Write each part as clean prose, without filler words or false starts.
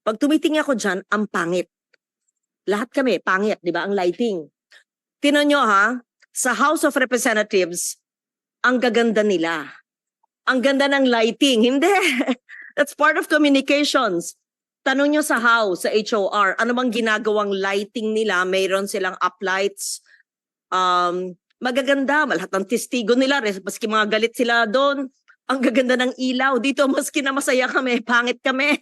Pag tumitingin ako dyan, ang pangit. Lahat kami, pangit, di ba? Ang lighting. Tinan nyo ha, sa House of Representatives, ang gaganda nila. Ang ganda ng lighting. Hindi. That's part of communications. Tanong nyo sa House, sa HOR, ano bang ginagawang lighting nila? Mayroon silang uplights. Magaganda. Lahat ng testigo nila, maski mga galit sila doon. Ang gaganda ng ilaw. Dito, maski na masaya kami, pangit kami.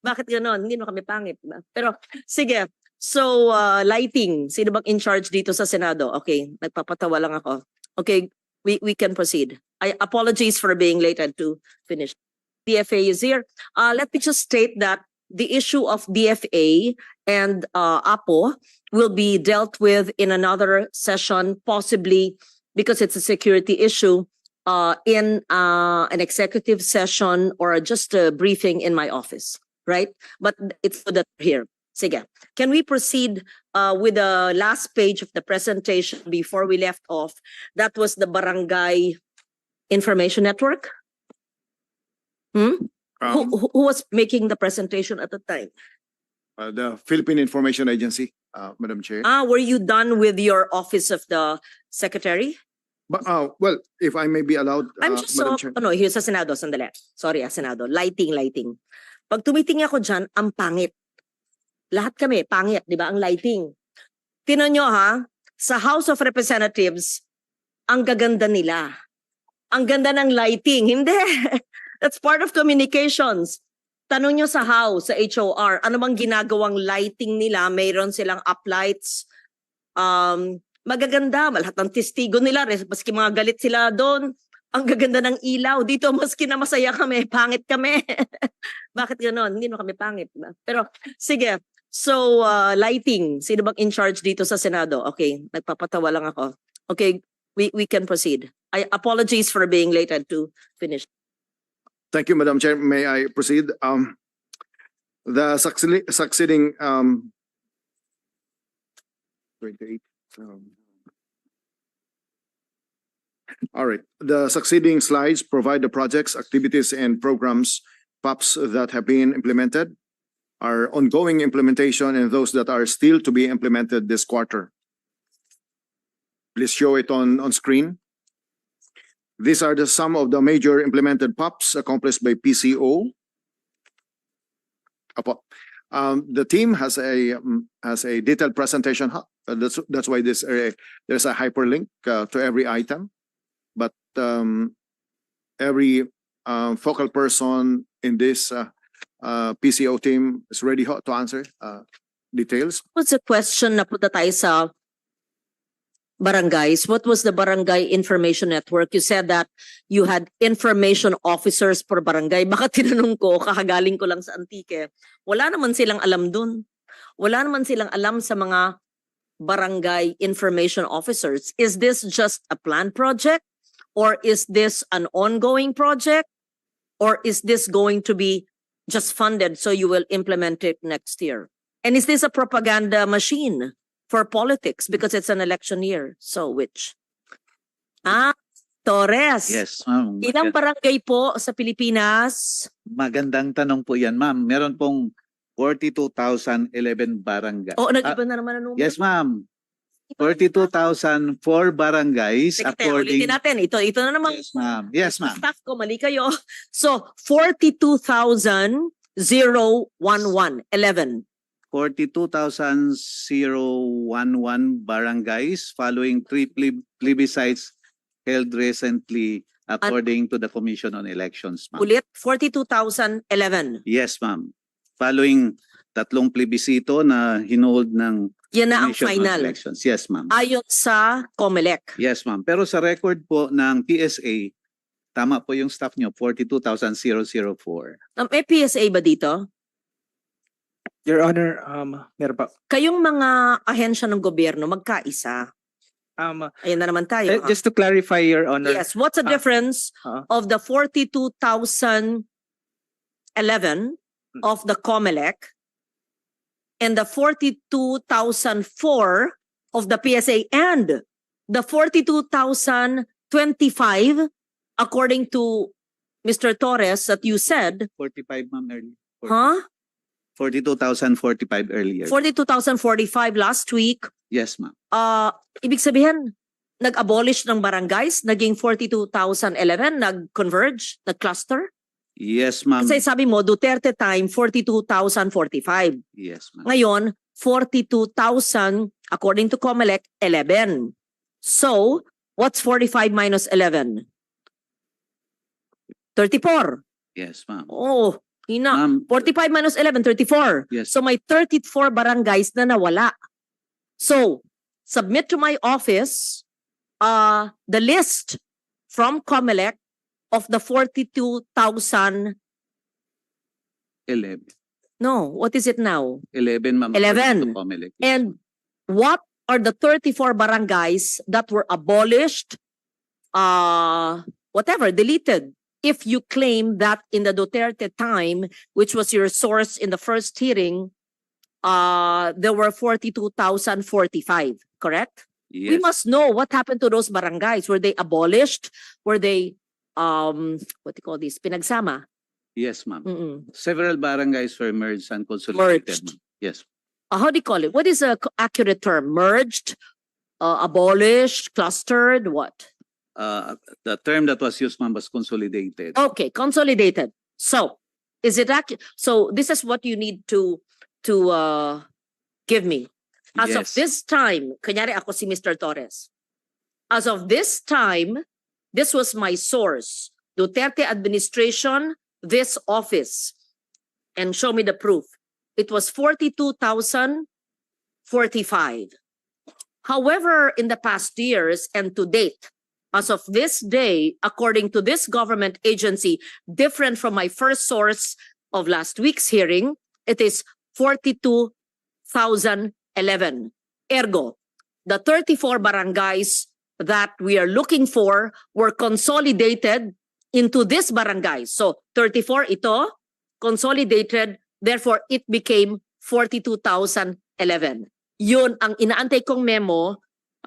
Bakit gano'n? Hindi naman kami pangit. Diba? Pero, sige. So, lighting. Sino bang in charge dito sa Senado? Okay, nagpapatawa lang ako. Okay, we can proceed. I apologize for being late and to finish. DFA is here. Let me just state that the issue of DFA and APO will be dealt with in another session, possibly because it's a security issue, in an executive session or just a briefing in my office, right? But it's for that here. Sige. Can we proceed with the last page of the presentation before we left off? That was the Barangay Information Network. Who was making the presentation at the time? The Philippine Information Agency, Madam Chair. Were you done with your office of the secretary? But, well, if I may be allowed, I'm just Madam so, Chair. here's sa Senado, sandali. Sorry, Senado. Lighting. Pag tumitingin ako dyan, ang pangit. Lahat kami, pangit, di ba? Ang lighting. Tinan nyo ha, sa House of Representatives, ang gaganda nila. Ang ganda ng lighting. Hindi. That's part of communications. Tanong nyo sa House, sa HOR, ano bang ginagawang lighting nila? Mayroon silang uplights. Magaganda. Lahat ng testigo nila, maski mga galit sila doon. Ang gaganda ng ilaw. Dito, maski na masaya kami, pangit kami. Bakit gano'n? Hindi naman kami pangit. Diba? Pero, sige. So, lighting. Sino bang in charge dito sa Senado? Okay, nagpapatawa lang ako. Okay, we can proceed. I apologize for being late and to finish. Thank you, Madam Chair. May I proceed? The succeeding 28. All right. The succeeding slides provide the projects, activities, and programs, PAPs that have been implemented, our ongoing implementation, and those that are still to be implemented this quarter. Please show it on screen. These are some of the major implemented PAPs accomplished by PCO. The team has a detailed presentation. That's why there's a hyperlink to every item. But every focal person in this PCO team is ready to answer details. What's the question na punta tayo sa barangays? What was the Barangay Information Network? You said that you had information officers per barangay. Baka tinanong ko, kakagaling ko lang sa Antique. Wala naman silang alam dun. Wala naman silang alam sa mga barangay information officers. Is this just a planned project? Or is this an ongoing project? Or is this going to be just funded so you will implement it next year? And is this a propaganda machine for politics because it's an election year? So which? Torres. Yes, ma'am. Ilang barangay po sa Pilipinas? Magandang tanong po yan, ma'am. Meron pong 42,011 barangay. O, nag-iba na naman ang numero. Yes, ma'am. 42,004 barangays Teka, according... ulitin natin. Ito na naman. Yes, ma'am. Yes, ma'am. Staff ko, mali kayo. So, 42,011. 42,011 barangays following three plebiscites held recently according to the Commission on Elections, ma'am. Ulit, 42,011. Yes, ma'am. Following tatlong plebisito na hinold ng Yan na ang Commission on final. Elections. Yes, ma'am. Ayon sa COMELEC. Yes, ma'am. Pero sa record po ng PSA, tama po yung staff nyo, 42,004. May PSA ba dito? Your Honor, meron pa. Kayong mga ahensya ng gobyerno, magkaisa. Ayan na naman tayo. Just to clarify, Your Honor. Yes, what's the difference of the 42,011 of the COMELEC and the 42,004 of the PSA and the 42,025 according to Mr. Torres that you said, 45, ma'am. Early. huh? 42,045 earlier. 42,045 last week. Yes, ma'am. Ibig sabihin, nag-abolish ng barangays, naging 42,011, nag-converge, nag-cluster. Yes, ma'am. Kasi sabi mo, Duterte time, 42,045. Yes, ma'am. Ngayon, 42,000, according to COMELEC, 11. So, what's 45 minus 11? 34. Yes, ma'am. Oh, hina. Ma'am, 45 minus 11, 34. yes. So may 34 barangays na nawala. So, submit to my office the list from COMELEC of the 42,000. 11. No, what is it now? 11, ma'am. 11. according to COMELEC. And what are the 34 barangays that were abolished, whatever, deleted? If you claim that in the Duterte time, which was your source in the first hearing, there were 42,045, correct? Yes. We must know what happened to those barangays. Were they abolished? Were they, what do you call this, pinagsama? Yes, ma'am. Mm-mm. Several barangays were merged and consolidated. Merged. ma'am. Yes. How do you call it? What is a accurate term? Merged, abolished, clustered, what? The term that was used, ma'am, was consolidated. Okay, consolidated. So, is it so this is what you need to give me. As of Yes. this time, kunyari ako si Mr. Torres. As of this time, this was my source. Duterte administration, this office. And show me the proof. It was 42,045. However, in the past years and to date, as of this day, according to this government agency, different from my first source of last week's hearing, it is 42,011. Ergo, the 34 barangays that we are looking for were consolidated into this barangay. So 34 ito, consolidated, therefore it became 42,011. Yun ang inaantay kong memo.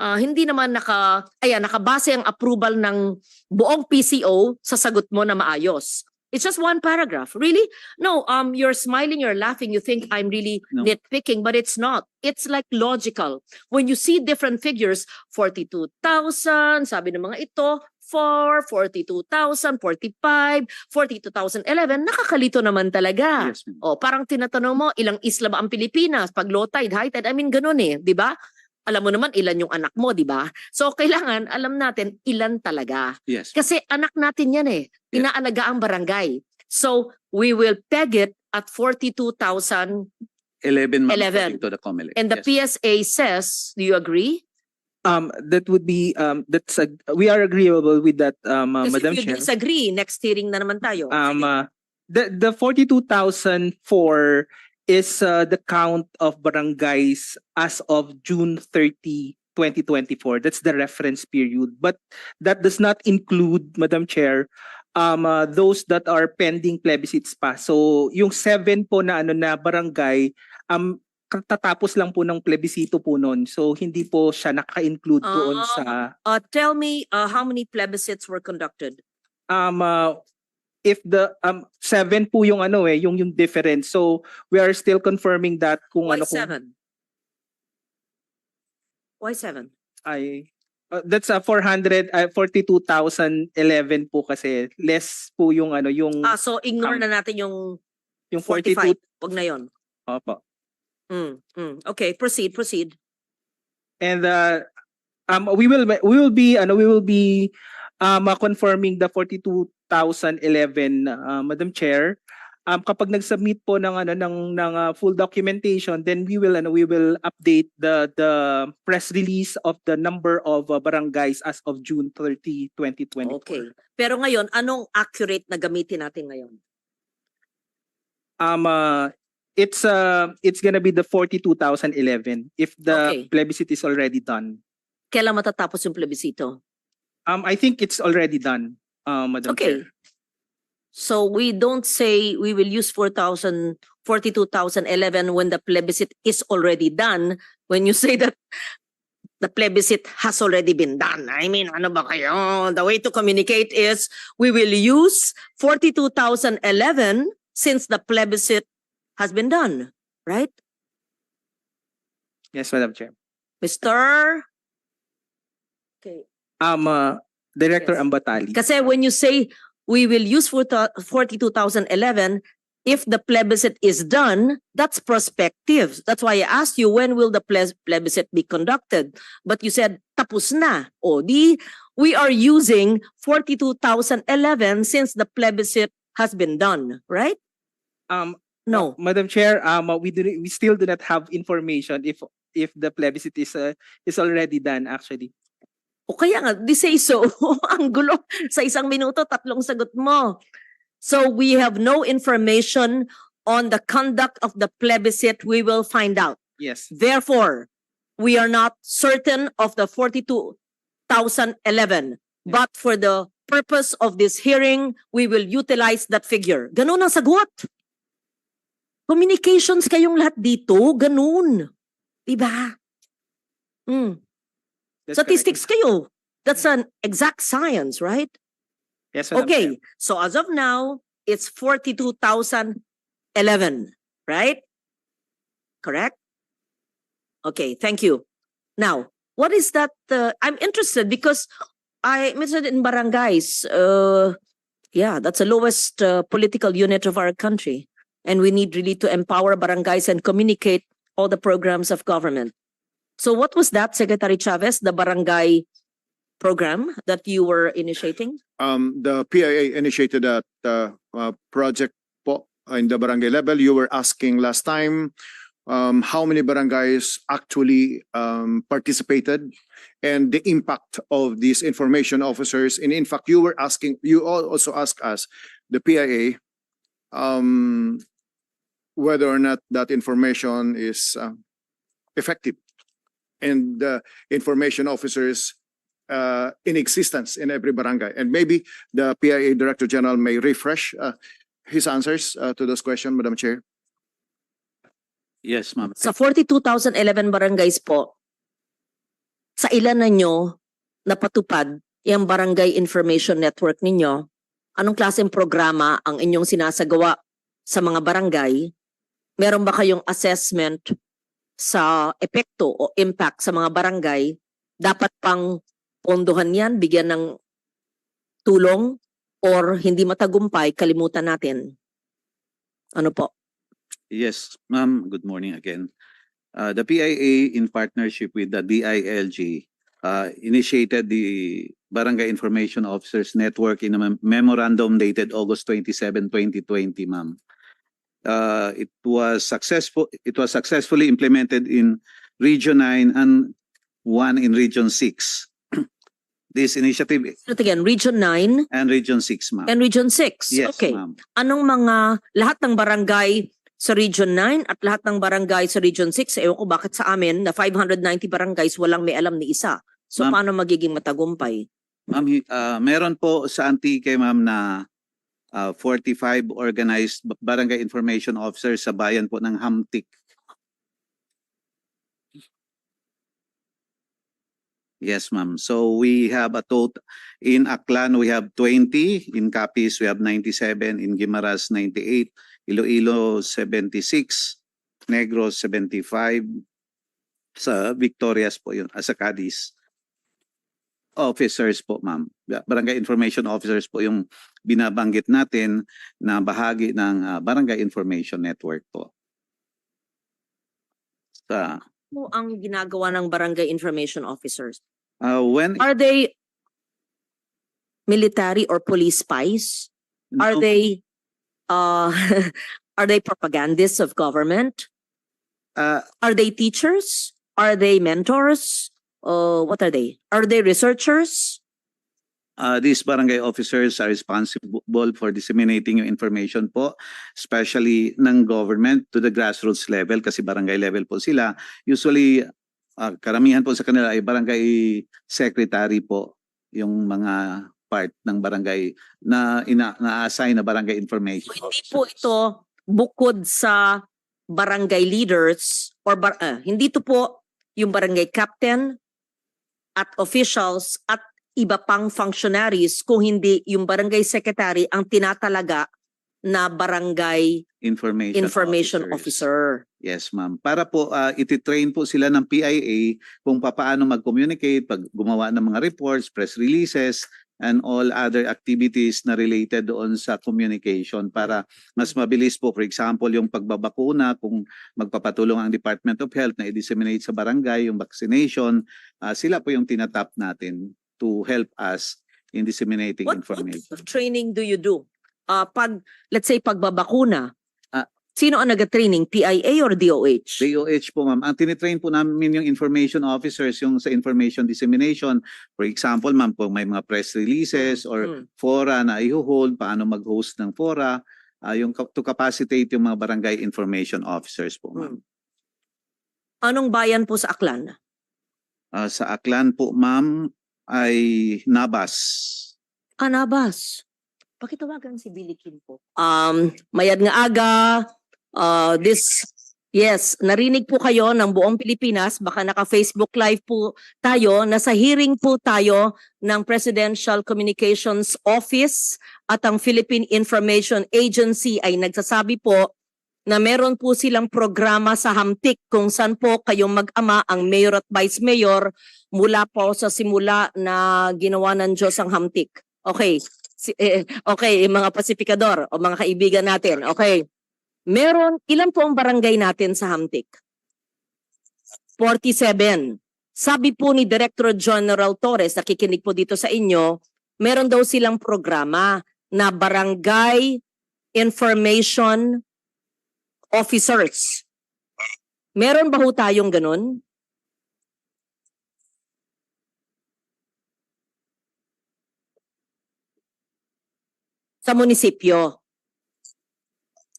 Hindi naman nakabase ang approval ng buong PCO sa sagot mo na maayos. It's just one paragraph. Really? No, you're smiling, you're laughing, you think I'm really No. nitpicking, but it's not. It's like logical. When you see different figures, 42,000, sabi ng mga ito, 4, 42,000, 45, 42,011, nakakalito naman talaga. Yes, ma'am. O, parang tinatanong mo, ilang isla ba ang Pilipinas? Pag low tide, high tide, I mean, ganun di ba? Alam mo naman ilan yung anak mo, di ba? So, kailangan alam natin ilan talaga. Yes. Kasi anak natin yan Yeah. Inaalaga ang barangay. So, we will peg it at 42,011. 11, ma'am, 11. according to the COMELEC. And the Yes. PSA says, do you agree? That would be we are agreeable with that, Kasi Madam if you Chair. disagree, next hearing na naman tayo. Sige. The 42,004 is the count of barangays as of June 30, 2024. That's the reference period. But that does not include, Madam Chair, those that are pending plebiscites pa. So yung 7 po na na barangay, katatapos lang po ng plebisito po noon. So hindi po siya naka-include doon sa Tell me how many plebiscites were conducted? if the 7 po yung yung difference. So we are still confirming that kung Why kung 7? Why 7? ay that's 42,011 po kasi less po yung yung So ignore na natin yung yung 45. 42. Wag na yon. Opo. Okay, proceed. And we will be confirming the 42,011, Madam Chair. Kapag nag-submit po ng full documentation, then we will update the press release of the number of barangays as of June 30, 2024. Okay. Pero ngayon, anong accurate na gamitin natin ngayon? It's gonna be the 42,011 if the Okay. plebiscite is already done. Kailan matatapos yung plebisito? I think it's already done, Madam Okay. Chair. So we don't say we will use 42,011 when the plebiscite is already done. When you say that the plebiscite has already been done. I mean, ano ba kayo? The way to communicate is we will use 42,011 since the plebiscite has been done, right? Yes, Madam Chair. Mr. Okay. Director Yes. Ambatali. Kasi when you say we will use 42,011, if the plebiscite is done, that's prospective. That's why I asked you, when will the plebiscite be conducted? But you said, tapos na. O di, we are using 42,011 since the plebiscite has been done, right? No. Madam Chair, we still do not have information if the plebiscite is already done actually. O kaya nga, di say so. Ang gulo. Sa isang minuto, 3 sagot mo. So we have no information on the conduct of the plebiscite. We will find out. Yes. Therefore, we are not certain of the 42,011. But for the purpose of this hearing, we will utilize that figure. Ganun ang sagot. Communications kayong lahat dito. Ganun. Diba? That's Statistics kayo. That's an exact science, right? correct. Yes, Madam Chair. Okay. So as of now, it's 42,011, right? Correct? Okay, thank you. Now, what is that? I'm interested because I'm interested in barangays. Yeah, that's the lowest political unit of our country. And we need really to empower barangays and communicate all the programs of government. So what was that, Secretary Chavez, the barangay program that you were initiating? The PIA initiated that project po in the barangay level. You were asking last time how many barangays actually participated and the impact of these information officers. And in fact, you also asked us, the PIA, whether or not that information is effective and information officers in existence in every barangay. And maybe the PIA Director General may refresh his answers to those questions, Madam Chair. Yes, ma'am. Sa 42,011 barangays po, sa ilan na nyo napatupad yung barangay information network ninyo? Anong klaseng programa ang inyong sinasagawa sa mga barangay? Meron ba kayong assessment sa epekto o impact sa mga barangay? Dapat pang pondohan yan, bigyan ng tulong, or hindi matagumpay, kalimutan natin? Ano po? Yes, ma'am. Good morning again. The PIA, in partnership with the DILG, initiated the Barangay Information Officers Network in a memorandum dated August 27, 2020, ma'am. It was successfully implemented in Region 9 and 1 in Region 6. This initiative Again, Region 9 and Region 6, ma'am. and Region 6. Yes, Okay. ma'am. Anong lahat ng barangay sa Region 9 at lahat ng barangay sa Region 6, ewan ko bakit sa amin na 590 barangays walang may alam ni isa. So Ma'am. paano magiging matagumpay? Ma'am, meron po sa Antique, ma'am, na 45 organized barangay information officers sa bayan po ng Hamtik. Yes, ma'am. So we have a total, in Aklan we have 20, in Capiz we have 97, in Guimaras 98, Iloilo 76, Negros 75, sa Victorias po yun, sa Cadiz. Officers po, ma'am. Barangay information officers po yung binabanggit natin na bahagi ng Barangay Information Network po. Ano ang ginagawa ng barangay information officers? When Are they military or police spies? Are No. they are they propagandists of government? Are they teachers? Are they mentors? What are they? Are they researchers? These barangay officers are responsible for disseminating yung information po, especially ng government to the grassroots level kasi barangay level po sila. Usually, karamihan po sa kanila ay barangay secretary po yung mga part ng barangay na na-assign na barangay information. Hindi po ito bukod sa barangay leaders or hindi ito po yung barangay captain at officials at iba pang functionaries, kung hindi yung barangay secretary ang tinatalaga na barangay Information officer. Yes, ma'am. Para po ititrain po sila ng PIA kung paano mag-communicate, pag gumawa ng mga reports, press releases, and all other activities na related doon sa communication para mas mabilis po. For example, yung pagbabakuna, kung magpapatulong ang Department of Health na i-disseminate sa barangay yung vaccination, sila po yung tinatap natin to help us in disseminating What information. training do you do? Let's say pagbabakuna, Ah. sino ang nag-training? PIA or DOH? DOH po, ma'am. Ang tinitrain po namin yung information officers yung sa information dissemination. For example, ma'am, kung may mga press releases or fora na i-hold, paano mag-host ng fora, yung to capacitate yung mga barangay information officers po, ma'am. Anong bayan po sa Aklan? Sa Aklan po, ma'am, ay Nabas. Anabas. Pakitawagan si Billy Kim po. Mayad nga aga, yes, narinig po kayo ng buong Pilipinas, baka naka-Facebook Live po tayo, nasa hearing po tayo ng Presidential Communications Office at ang Philippine Information Agency ay nagsasabi po na meron po silang programa sa Hamtik kung saan po kayong mag-ama ang mayor at vice mayor mula po sa simula na ginawa ng Diyos ang Hamtik. Okay. Okay, mga pasifikador o mga kaibigan natin. Okay. Ilan po ang barangay natin sa Hamtik? 47. Sabi po ni Director General Torres, nakikinig po dito sa inyo, meron daw silang programa na barangay information officers. Meron ba ho tayong ganun? Sa munisipyo.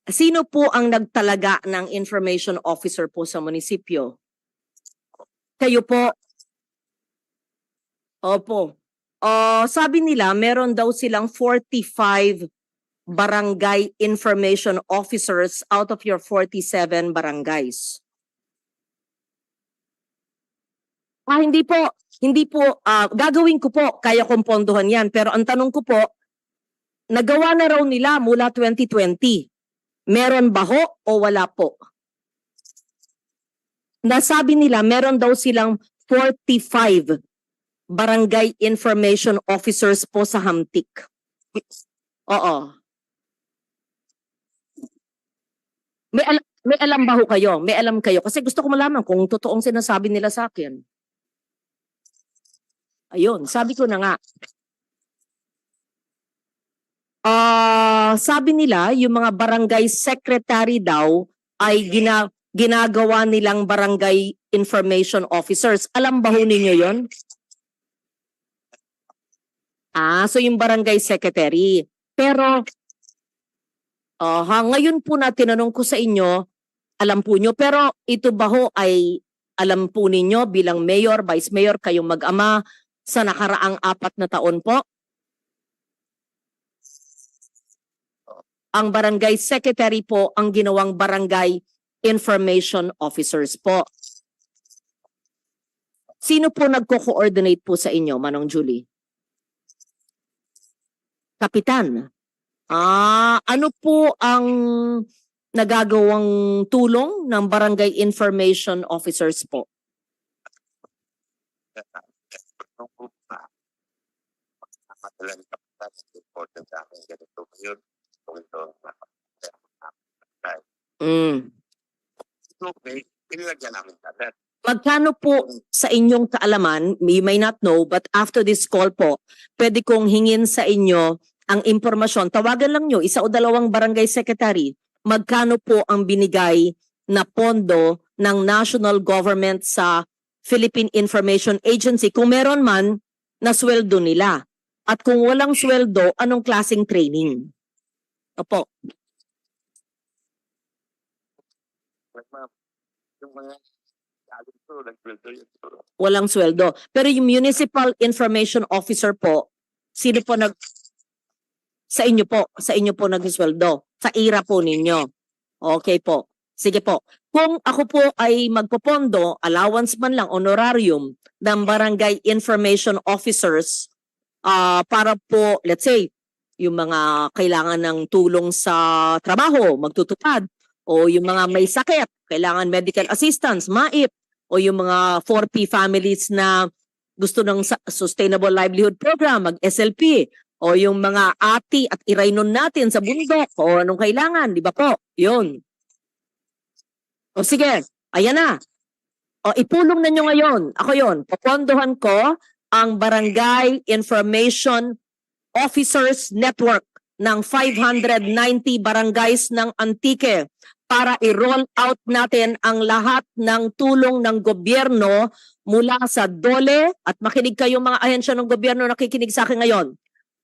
Sino po ang nagtalaga ng information officer po sa munisipyo? Kayo po? Opo. Sabi nila, meron daw silang 45 barangay information officers out of your 47 barangays. Hindi po. Gagawin ko po, kaya kong pondohan yan. Pero ang tanong ko po, nagawa na raw nila mula 2020. Meron ba ho o wala po? Nasabi nila meron daw silang 45 barangay information officers po sa Hamtik. Oo. May alam ba ho kayo? May alam kayo? Kasi gusto ko malaman kung totoong sinasabi nila sa akin. Ayun, sabi ko na nga. Sabi nila, yung mga barangay secretary daw ay ginagawa nilang barangay information officers. Alam ba ho ninyo yun? So yung barangay secretary. Pero, ngayon po na tinanong ko sa inyo, alam po nyo, pero ito ba ho ay alam po ninyo bilang mayor, vice mayor, kayong mag-ama sa nakaraang 4 na taon po? Ang barangay secretary po ang ginawang barangay information officers po. Sino po nagko-coordinate po sa inyo, Manong Julie? Kapitan. Ano po ang nagagawang tulong ng barangay information officers po? Magkano po sa inyong kaalaman, you may not know, but after this call po, pwede kong hingin sa inyo ang impormasyon. Tawagan lang nyo, 1 o 2 barangay secretary. Magkano po ang binigay na pondo ng national government sa Philippine Information Agency? Kung meron man, na sweldo nila. At kung walang sweldo, anong klaseng training? Opo. Walang sweldo. Pero yung municipal information officer po, sino po sa inyo po nag-sweldo? Sa IRA po ninyo. Okay po. Sige po. Kung ako po ay magpopondo, allowance man lang, honorarium ng barangay information officers para po, let's say, yung mga kailangan ng tulong sa trabaho, magtutupad, o yung mga may sakit, kailangan medical assistance, MAIP, o yung mga 4P families na gusto ng Sustainable Livelihood Program, mag-SLP, o yung mga ati at iraynon natin sa bundok, o anong kailangan, di ba po? Yun. O sige, ayan na. O ipulong na nyo ngayon. Ako yun, popondohan ko ang Barangay Information Officers Network ng 590 barangays ng Antique para i-roll out natin ang lahat ng tulong ng gobyerno mula sa DOLE, at makinig kayo mga ahensya ng gobyerno nakikinig sa akin ngayon.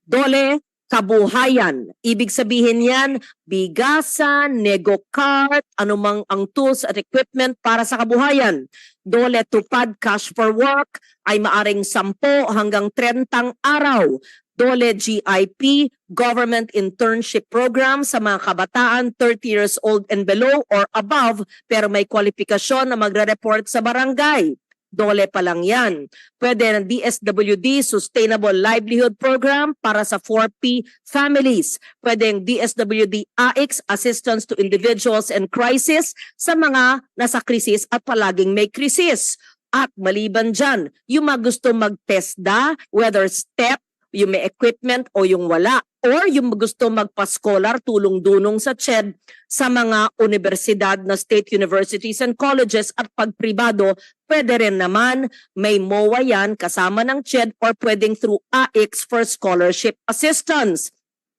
DOLE, kabuhayan. Ibig sabihin yan, bigasan, nego-cart, anumang ang tools at equipment para sa kabuhayan. DOLE Tupad Cash for Work ay maaring 10 hanggang 30 araw. DOLE GIP, Government Internship Program sa mga kabataan 30 years old and below or above pero may kwalifikasyon na magre-report sa barangay. DOLE pa lang yan. Pwede ng DSWD Sustainable Livelihood Program para sa 4P families. Pwede ng DSWD AIX Assistance to Individuals in Crisis sa mga nasa krisis at palaging may krisis. At maliban dyan, yung mga gusto mag-TESDA, whether STEP, yung may equipment o yung wala, or yung gusto magpa-scholar tulong-dunong sa CHED sa mga universidad na state universities and colleges at pagpribado, pwede rin naman may MOA yan kasama ng CHED or pwedeng through AIX for scholarship assistance.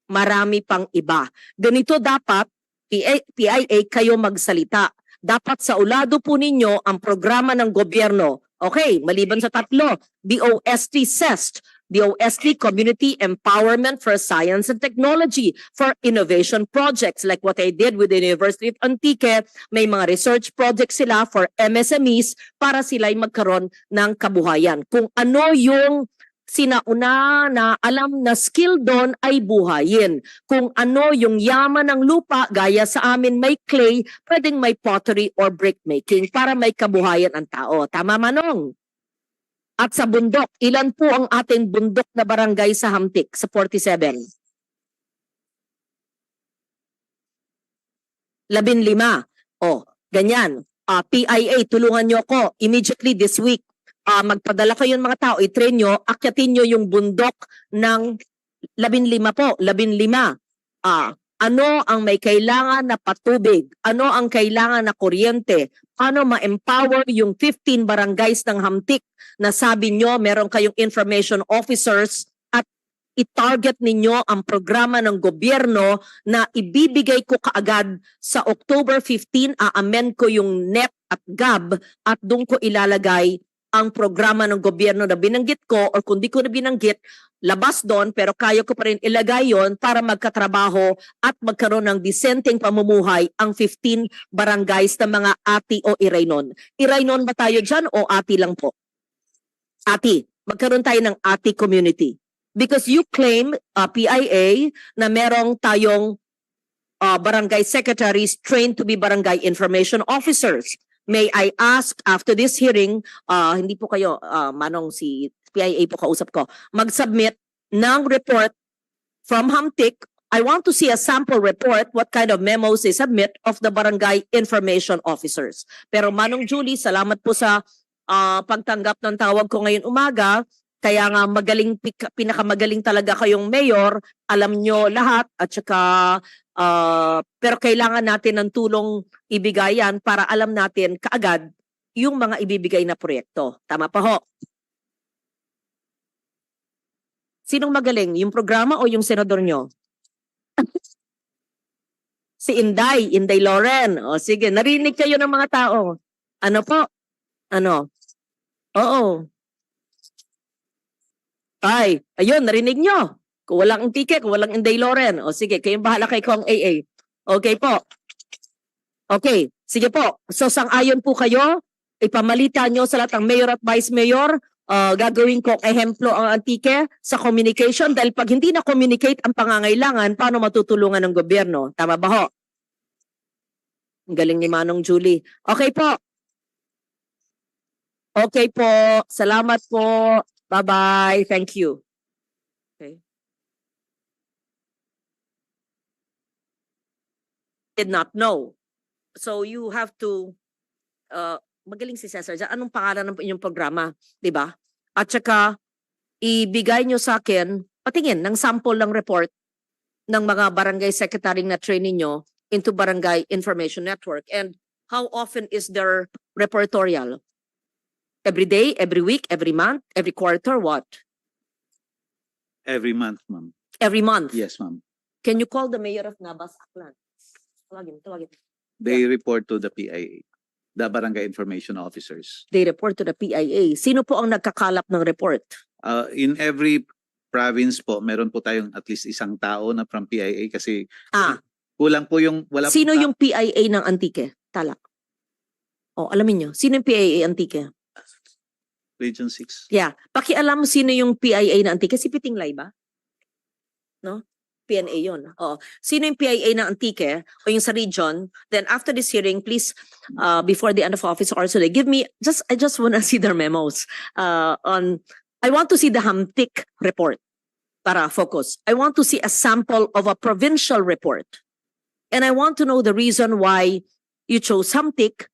Marami pang iba. Ganito dapat, PIA kayo magsalita. Dapat sa ulado po ninyo ang programa ng gobyerno. Okay, maliban sa tatlo, DOST CEST, DOST Community Empowerment for Science and Technology for innovation projects like what I did with the University of Antique. May mga research projects sila for MSMEs para sila'y magkaroon ng kabuhayan. Kung ano yung sinauna na alam na skill doon ay buhayin. Kung ano yung yaman ng lupa, gaya sa amin may clay, pwedeng may pottery or brick making para may kabuhayan ang tao. Tama, Manong? At sa bundok, ilan po ang ating bundok na barangay sa Hamtik sa 47? 15. O, ganyan. PIA, tulungan nyo ko immediately this week. Magpadala kayo ng mga tao, i-train nyo, akyatin nyo yung bundok ng 15 po, 15. Ano ang may kailangan na patubig? Ano ang kailangan na kuryente? Paano ma-empower yung 15 barangays ng Hamtik na sabi nyo meron kayong information officers at i-target ninyo ang programa ng gobyerno na ibibigay ko kaagad sa October 15, a-amend ko yung NEP at GAB at doon ko ilalagay ang programa ng gobyerno na binanggit ko or kung di ko na binanggit, labas doon pero kaya ko pa rin ilagay yon para magkatrabaho at magkaroon ng disenteng pamumuhay ang 15 barangays na mga ati o iraynon. Iraynon ba tayo dyan o ati lang po? Ati. Magkaroon tayo ng ati community. Because you claim, PIA, na merong tayong barangay secretaries trained to be barangay information officers. May I ask, after this hearing, hindi po kayo, Manong, si PIA po kausap ko, mag-submit ng report from Hamtik. I want to see a sample report, what kind of memos they submit of the barangay information officers. Pero Manong Julie, salamat po sa pagtanggap ng tawag ko ngayon umaga. Kaya nga pinakamagaling talaga kayong mayor, alam nyo lahat at saka pero kailangan natin ng tulong ibigayan para alam natin kaagad yung mga ibibigay na proyekto. Tama pa ho? Sinong magaling? Yung programa o yung senador nyo? Si Inday Loren. O sige, narinig kayo ng mga tao. Ano po? Ano? Oo. Ay, ayun, narinig nyo. Kung walang ticket, kung walang Inday Loren. O sige, kayong bahala kay Kong AA. Okay po. Okay, sige po. So sang-ayon po kayo, ipamalita nyo sa lahat ng mayor at vice mayor, gagawin ko ehemplo ang Antique sa communication dahil pag hindi na communicate ang pangangailangan, paano matutulungan ng gobyerno? Tama ba ho? Ang galing ni Manong Julie. Okay po. Okay po. Salamat po. Bye-bye. Thank you. Okay. did not know. So you have to, magaling si Cesar dyan. Anong pangalan ng inyong programa? Diba? At saka, ibigay nyo sa akin, patingin ng sample ng report ng mga barangay secretary na training nyo into Barangay Information Network. And how often is their reportorial? Every day, every week, every month, every quarter, what? Every month, ma'am. Every month. Yes, ma'am. Can you call the mayor of Nabas Aklan? Tawagin. They report to the PIA, the Barangay Information Officers. They report to the PIA. Sino po ang nagkakalap ng report? In every province po, meron po tayong at least isang tao na from PIA kasi kulang po yung wala Sino po yung PIA ng Antique? Tala. Alamin nyo. Sino yung PIA Antique? Region 6. Yeah. Pakialam sino yung PIA ng Antique? Si Piting Lai ba? No? PNA yun. Sino yung PIA ng Antique o yung sa region? Then after this hearing, please, before the end of office also, they give me, I just want to see their memos I want to see the Hamtik report para focus. I want to see a sample of a provincial report. And I want to know the reason why you chose Hamtik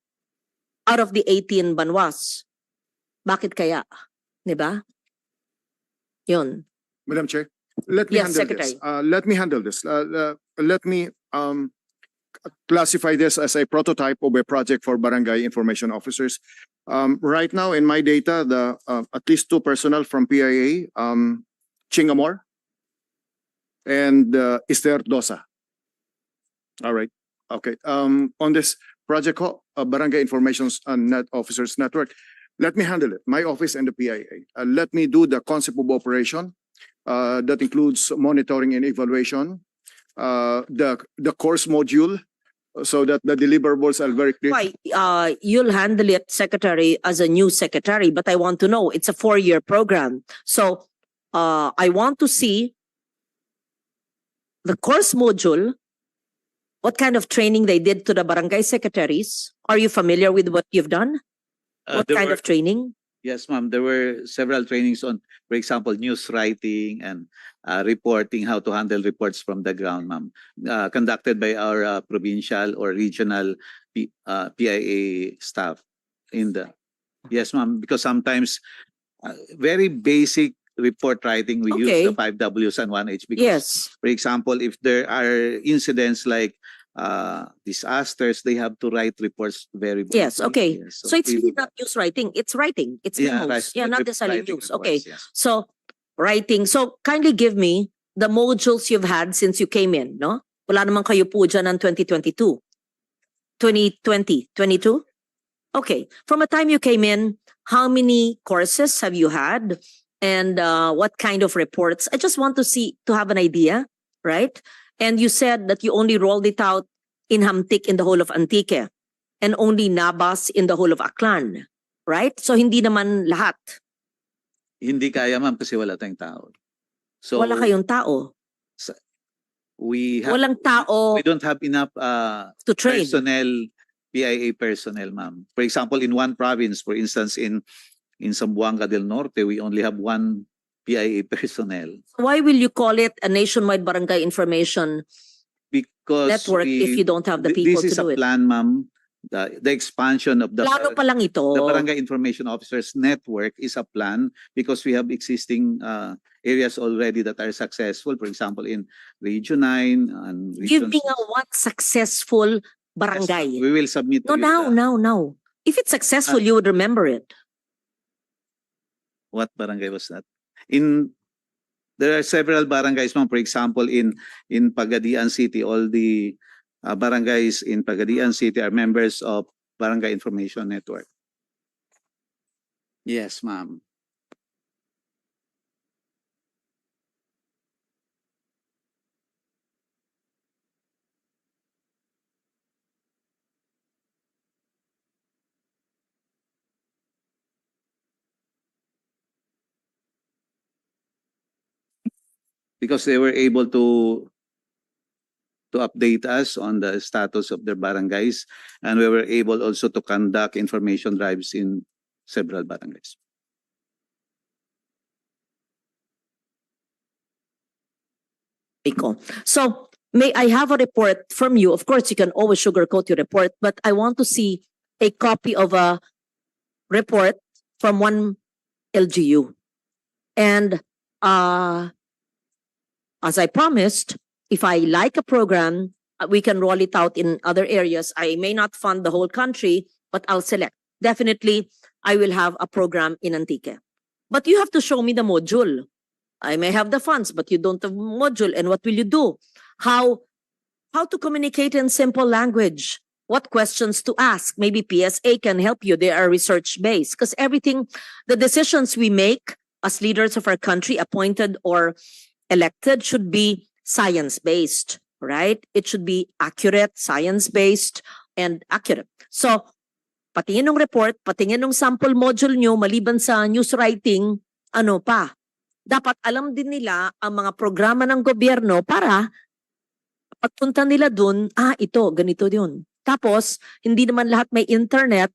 out of the 18 banwas. Bakit kaya? Diba? Yun. Madam Chair, let me Yes, handle Secretary. this. Let me handle this. Let me classify this as a prototype of a project for barangay information officers. Right now in my data, at least 2 personnel from PIA, Chingamore and Esther Dosa. All right. Okay. On this project, Barangay Information Officers Network, let me handle it. My office and the PIA. Let me do the concept of operation. That includes monitoring and evaluation. The course module, so that the deliverables are very clear. Why? You'll handle it, Secretary, as a new secretary, but I want to know, it's a 4-year program. So I want to see the course module, what kind of training they did to the barangay secretaries. Are you familiar with what you've done? What There kind were- of training? Yes, ma'am. There were several trainings on, for example, news writing and reporting, how to handle reports from the ground, ma'am. Conducted by our provincial or regional PIA staff in the. Yes, ma'am. Because sometimes very basic report writing, we use the 5 Ws and 1H. Because, Yes. for example, if there are incidents like disasters, they have to write reports very Yes, briefly. okay. Yes, So it's we really would- not news writing, it's writing. It's Yeah, memos. right. Yeah, not necessarily Writing news. Okay. reports, yes. So writing. So kindly give me the modules you've had since you came in, no? Wala naman kayo po dyan ng 2022. 2020, 22? Okay. From the time you came in, how many courses have you had? And what kind of reports? I just want to have an idea, right? And you said that you only rolled it out in Hamtik in the whole of Antique and only Nabas in the whole of Aklan, right? So hindi naman lahat. Hindi kaya, ma'am, kasi wala tayong tao. So Wala kayong tao. we have, Walang tao we don't have enough to train. personnel, PIA personnel, ma'am. For example, in one province, for instance, in Zamboanga del Norte, we only have 1 PIA personnel Why will you call it a nationwide barangay information because network if you don't have the people this is to do a it? plan, ma'am. The expansion of the Plano pa lang ito. the Barangay Information Officers Network is a plan because we have existing areas already that are successful. For example, in Region 9 and Give Region me 6. one successful Yes, barangay. we will submit No, to you now. If it's successful, you would remember it. what barangay was that? There are several barangays, ma'am. For example, in Pagadian City, all the barangays in Pagadian City are members of Barangay Information Network. Yes, ma'am. Because they were able to update us on the status of their barangays, and we were able also to conduct information drives in several barangays. So may I have a report from you? Of course, you can always sugarcoat your report, but I want to see a copy of a report from one LGU. And as I promised, if I like a program, we can roll it out in other areas. I may not fund the whole country, but I'll select. Definitely, I will have a program in Antique. But you have to show me the module. I may have the funds, but you don't have module. And what will you do? How to communicate in simple language? What questions to ask? Maybe PSA can help you. They are research-based. Because everything, the decisions we make as leaders of our country, appointed or elected, should be science-based, right? It should be accurate, science-based, and accurate. So, patingin ng report, patingin ng sample module nyo, maliban sa news writing, ano pa? Dapat alam din nila ang mga programa ng gobyerno para pagpunta nila dun, ito, ganito yun. Tapos, hindi naman lahat may internet,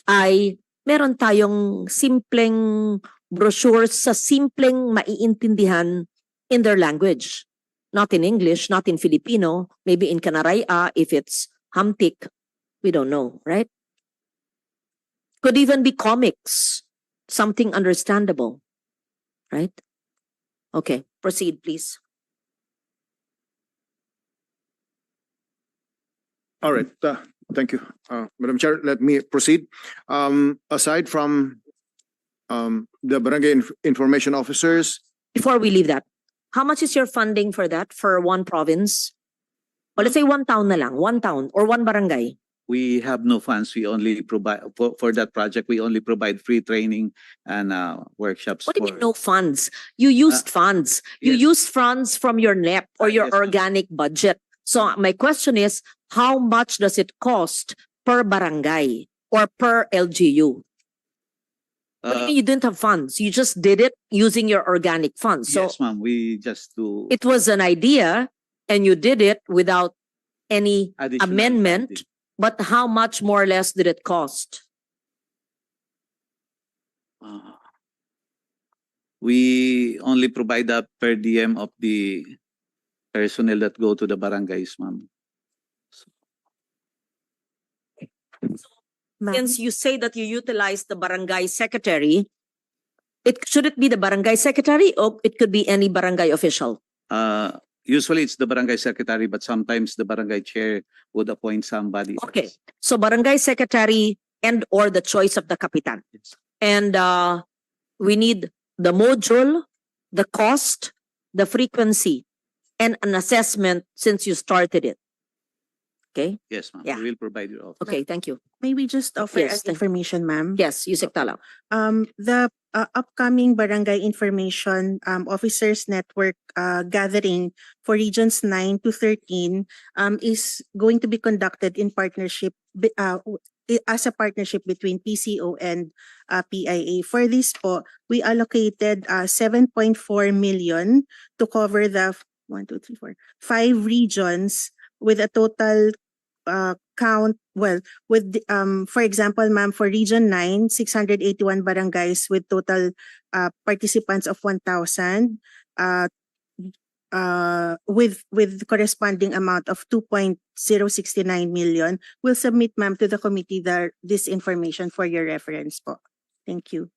ay meron tayong simpleng brochures sa simpleng maiintindihan in their language. Not in English, not in Filipino, maybe in Kanaraya, if it's Hamtik, we don't know, right? Could even be comics, something understandable, right? Okay, proceed, please. All right, thank you. Madam Chair, let me proceed. Aside from the barangay information officers, Before we leave that, how much is your funding for that, for one province? Or let's say one town na lang, one town or one barangay. We have no funds. We only provide for that project. We only provide free training and workshops. What do you mean no funds? You used funds. You yes. used funds from your NEP or your Yes, ma'am. organic budget. So my question is, how much does it cost per barangay or per LGU? What do you mean you didn't have funds? You just did it using your organic funds. So Yes, ma'am. We just do it was an idea and you did it without any additional amendment. funding. But how much more or less did it cost? We only provide the per diem of the personnel that go to the barangays, ma'am. Since you say that you utilize the barangay secretary, should it be the barangay secretary or it could be any barangay official? Usually it's the barangay secretary, but sometimes the barangay chair would appoint somebody. Okay. else. So barangay secretary and or the choice of the kapitan. Yes. And we need the module, the cost, the frequency, and an assessment since you started it. Okay? Yes, ma'am. Yeah. We will provide you all. Okay, thank you. May we just offer Yes, as thank- information, ma'am? Yes, Yusek Tala. The upcoming barangay information officers network gathering for regions 9 to 13 is going to be conducted in partnership as a partnership between PCO and PIA. For this po, we allocated 7.4 million to cover the 5 regions with a total count, with for example, ma'am, for Region 9, 681 barangays with total participants of 1,000, with corresponding amount of 2.069 million. We'll submit, ma'am, to the committee this information for your reference po. Thank you.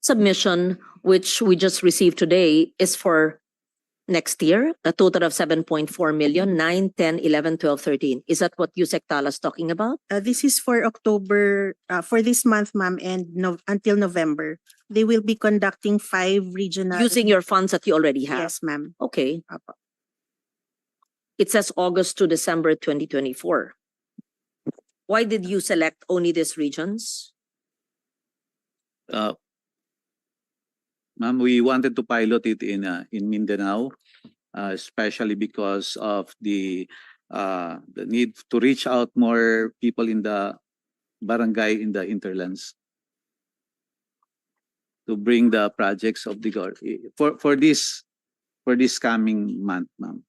Submission, which we just received today, is for next year, a total of 7.4 million, 9, 10, 11, 12, 13. Is that what Yusek Tala is talking about? This is for October, for this month, ma'am, and until November. They will be conducting 5 regional. Using your funds that you already have? Yes, ma'am. Okay. Apo. It says August to December 2024. Why did you select only these regions? Ma'am, we wanted to pilot it in Mindanao, especially because of the the need to reach out more people in the barangay in the hinterlands to bring the projects of the for this coming month, ma'am.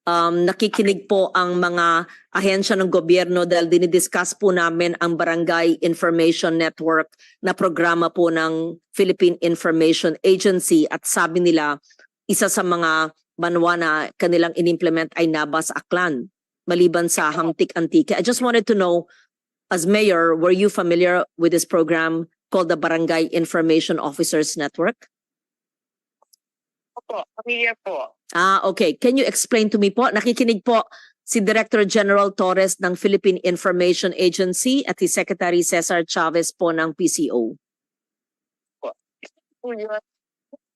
Nakikinig po ang mga ahensya ng gobyerno dahil dinidiscuss po namin ang Barangay Information Network na programa po ng Philippine Information Agency at sabi nila isa sa mga banwa na kanilang inimplement ay Nabas Aklan maliban sa Hamtik Antique. I just wanted to know, as mayor, were you familiar with this program called the Barangay Information Officers Network? Opo, familiar po. Okay. Can you explain to me po? Nakikinig po si Director General Torres ng Philippine Information Agency at si Secretary Cesar Chavez po ng PCO. Po yun.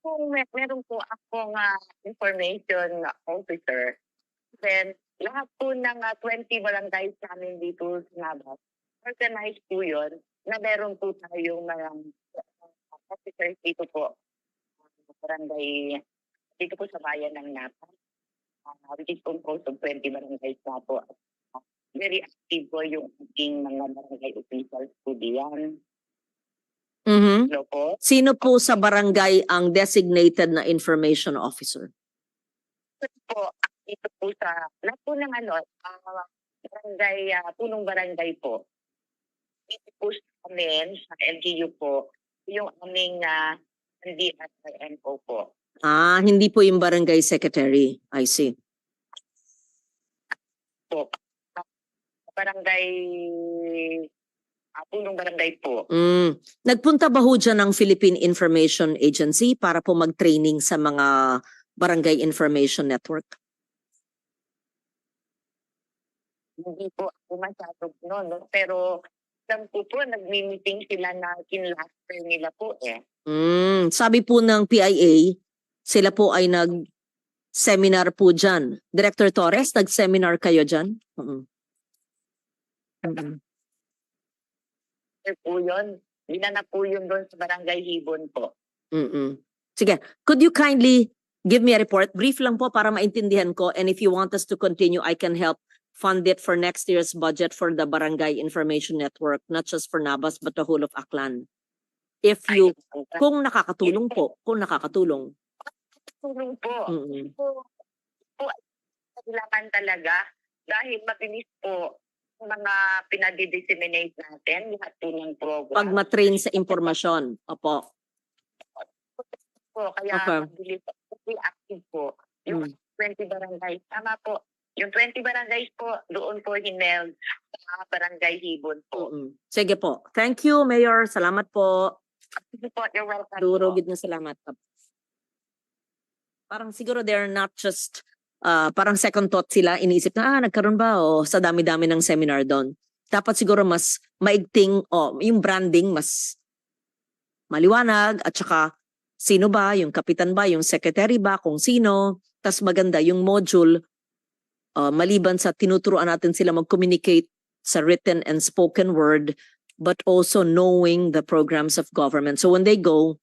Kung meron po akong information officer, then lahat po ng 20 barangays namin dito sa Nabas, organized po yun na meron po tayong mga officers dito po. Barangay dito po sa bayan ng Napa, which is composed of 20 barangays na po. Very active po yung ating mga barangay officials po diyan. Hello po. Sino po sa barangay ang designated na information officer? Ito po, dito po sa, lahat po ng barangay, punong barangay po. Dito po sa amin, sa LGU po, yung aming NDSINO po. Hindi po yung barangay secretary. I see. Po. Barangay, punong barangay po. Nagpunta ba ho dyan ng Philippine Information Agency para po mag-training sa mga Barangay Information Network? Hindi po ako masyado no? Pero alam po po, nag-meeting sila na kinlaster nila po eh. Sabi po ng PIA, sila po ay nag-seminar po dyan. Director Torres, nag-seminar kayo dyan? Po yun. Dinanap po yun doon sa Barangay Hibon po. Sige, could you kindly give me a report? Brief lang po para maintindihan ko, and if you want us to continue, I can help fund it for next year's budget for the Barangay Information Network, not just for Nabas but the whole of Aklan. If you, kung nakakatulong po, kung nakakatulong. Tulong po. Po, kailangan talaga dahil mabilis po mga pinadi-disseminate natin lahat po ng program. Pag matrain sa impormasyon, opo. Po, kaya Okay. mabilis active po. Yung 20 barangays, tama po. Yung 20 barangays po, doon po hineld sa Barangay Hibon po. Sige po. Thank you, Mayor. Salamat po. Sige po, you're welcome po. Durugid na salamat. Parang siguro they're not just, parang second thought sila, iniisip na, nagkaroon ba o sa dami-dami ng seminar doon. Dapat siguro mas maigting, yung branding mas maliwanag at saka sino ba, yung kapitan ba, yung secretary ba, kung sino. Tas maganda yung module, maliban sa tinuturuan natin sila mag-communicate sa written and spoken word, but also knowing the programs of government. So when they go,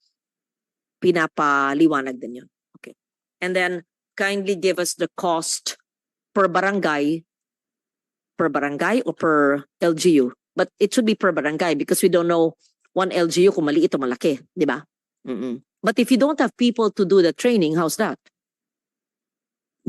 pinapaliwanag din yun. Okay. And then kindly give us the cost per barangay or per LGU. But it should be per barangay because we don't know one LGU kung maliit o malaki, di ba? But if you don't have people to do the training, how's that?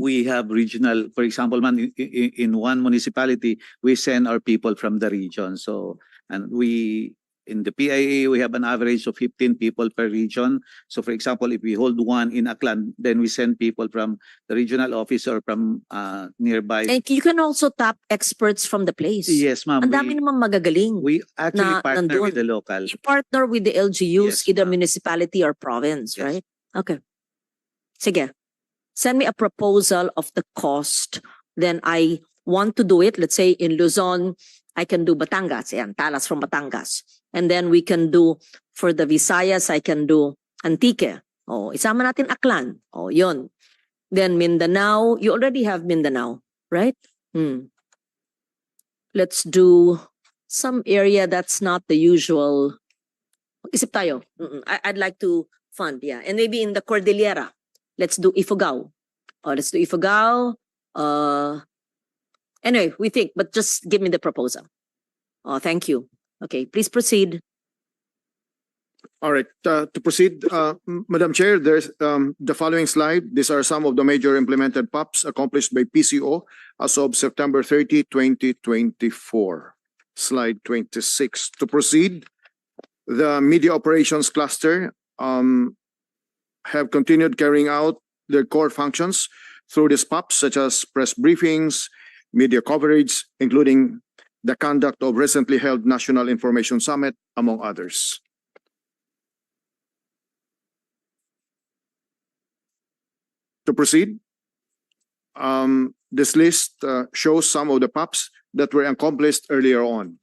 We have regional, for example, man, in one municipality, we send our people from the region. So, and we, in the PIA, we have an average of 15 people per region. So, for example, if we hold one in Aklan, then we send people from the regional office or from nearby. And you can also tap experts from the place. Yes, ma'am. Ang dami namang magagaling. We actually na partner with nandun. the local. You partner with the LGUs, Yes, either ma'am. municipality or province, Yes. right? Okay. Sige. Send me a proposal of the cost. Then I want to do it. Let's say in Luzon, I can do Batangas. Ayan, Talas from Batangas. And then we can do, for the Visayas, I can do Antique. Isama natin Aklan. Yun. Then Mindanao, you already have Mindanao, right? Let's do some area that's not the usual. Isip tayo. I'd like to fund, yeah. And maybe in the Cordillera, let's do Ifugao. Let's do Ifugao. Anyway, we think, but just give me the proposal. Thank you. Okay, please proceed. All right, to proceed, Madam Chair, there's the following slide. These are some of the major implemented POPs accomplished by PCO as of September 30, 2024. Slide 26. To proceed, the media operations cluster have continued carrying out their core functions through these POPs, such as press briefings, media coverage, including the conduct of recently held National Information Summit, among others. To proceed, this list shows some of the POPs that were accomplished earlier on.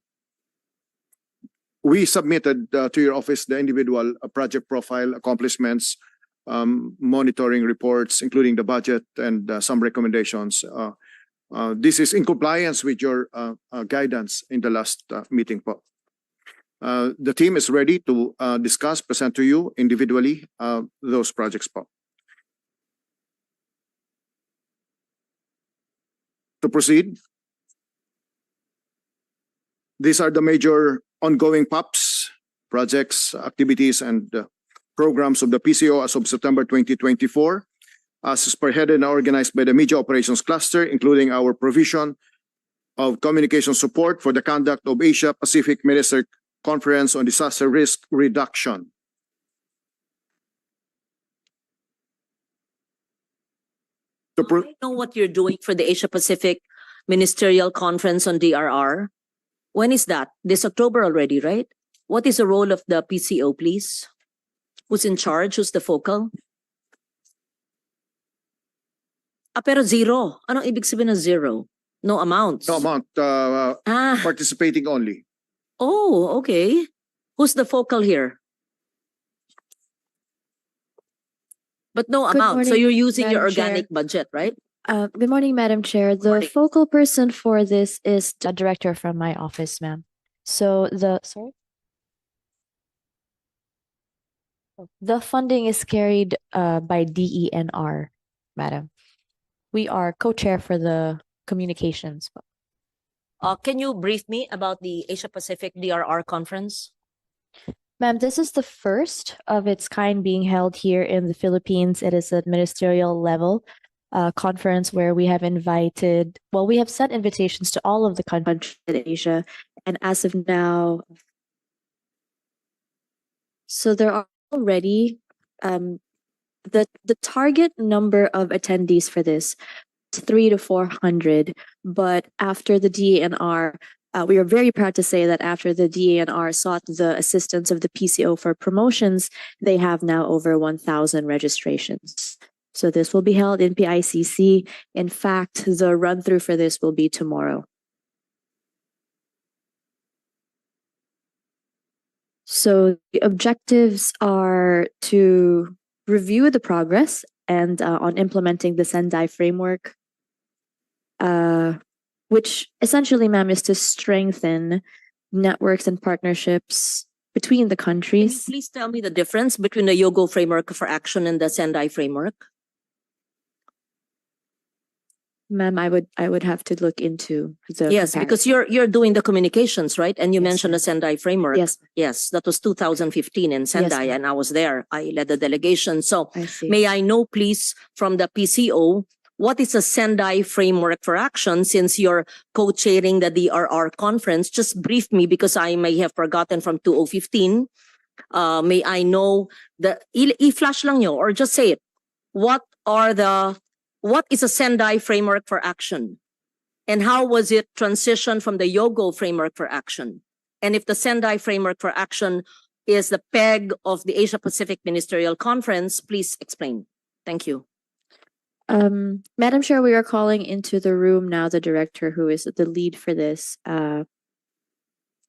We submitted to your office the individual project profile accomplishments, monitoring reports, including the budget and some recommendations. This is in compliance with your guidance in the last meeting. The team is ready to discuss, present to you individually those projects. To proceed, these are the major ongoing POPs, projects, activities, and programs of the PCO as of September 2024, as spearheaded and organized by the Media Operations Cluster, including our provision of communication support for the conduct of Asia Pacific Minister Conference on Disaster Risk Reduction. I know what you're doing for the Asia Pacific Ministerial Conference on DRR. When is that? This October already, right? What is the role of the PCO, please? Who's in charge? Who's the focal? Pero zero. Anong ibig sabihin ng zero? No amounts? No amount, participating only. Oh, okay. Who's the focal here? But no Good amount. So morning, you're using your Madam Chair. organic budget, right? Good morning, Madam Chair. The morning. focal person for this is a director from my office, ma'am. So the funding is carried by DENR, madam. We are co-chair for the communications. Can you brief me about the Asia Pacific DRR conference? Ma'am, this is the first of its kind being held here in the Philippines. It is a ministerial level conference where we have we have sent invitations to all of the countries in Asia. And as of now, so there are already the target number of attendees for this is 300 to 400, but after the DENR, we are very proud to say that after the DENR sought the assistance of the PCO for promotions, they have now over 1,000 registrations. So this will be held in PICC. In fact, the run through for this will be tomorrow. So the objectives are to review the progress and on implementing the Sendai framework, which essentially, ma'am, is to strengthen networks and partnerships between the Can you countries. please tell me the difference between the Yogo Framework for Action and the Sendai Framework? Ma'am, I would have to look into the Yes, because you're doing the communications, right? And you Yes, mentioned the ma'am. Sendai Framework. Yes, Yes, that was 2015 in Sendai, ma'am. and I was there. I led the delegation. So I see. may I know, please, from the PCO, what is a Sendai Framework for Action, since you're co-chairing the DRR conference? Just brief me because I may have forgotten from 2015. May I know i-flash lang nyo or just say it. What is a Sendai Framework for Action? And how was it transitioned from the Yogo Framework for Action? And if the Sendai Framework for Action is the peg of the Asia Pacific Ministerial Conference, please explain. Thank you. Madam Chair, we are calling into the room now the director who is the lead for this,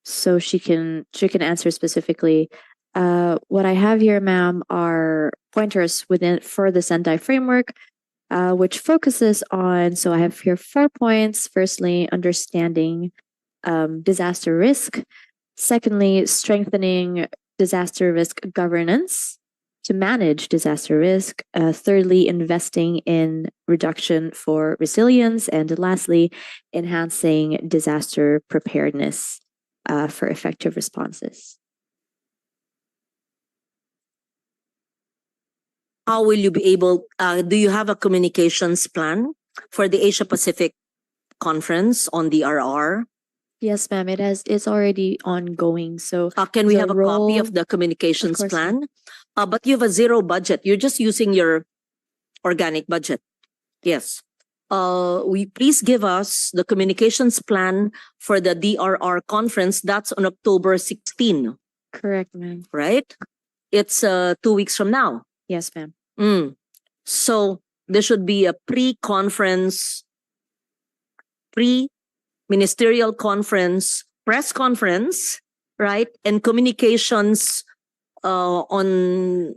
so she can answer specifically. What I have here, ma'am, are pointers for the Sendai framework. which focuses on, so I have here 4 points. Firstly, understanding disaster risk. Secondly, strengthening disaster risk governance to manage disaster risk. Thirdly, investing in reduction for resilience. And lastly, enhancing disaster preparedness for effective responses. How will you be able, do you have a communications plan for the Asia Pacific Conference on DRR? Yes, ma'am. It's already ongoing. So Can we The have a copy of role- the communications course, plan? But you have a zero budget. You're just using your organic budget. Yes. We please give us the communications plan for the DRR conference. That's on October 16, correct, ma'am. right? It's 2 weeks from now. Yes, ma'am. So there should be a pre-conference, pre-ministerial conference, press conference, right? And communications on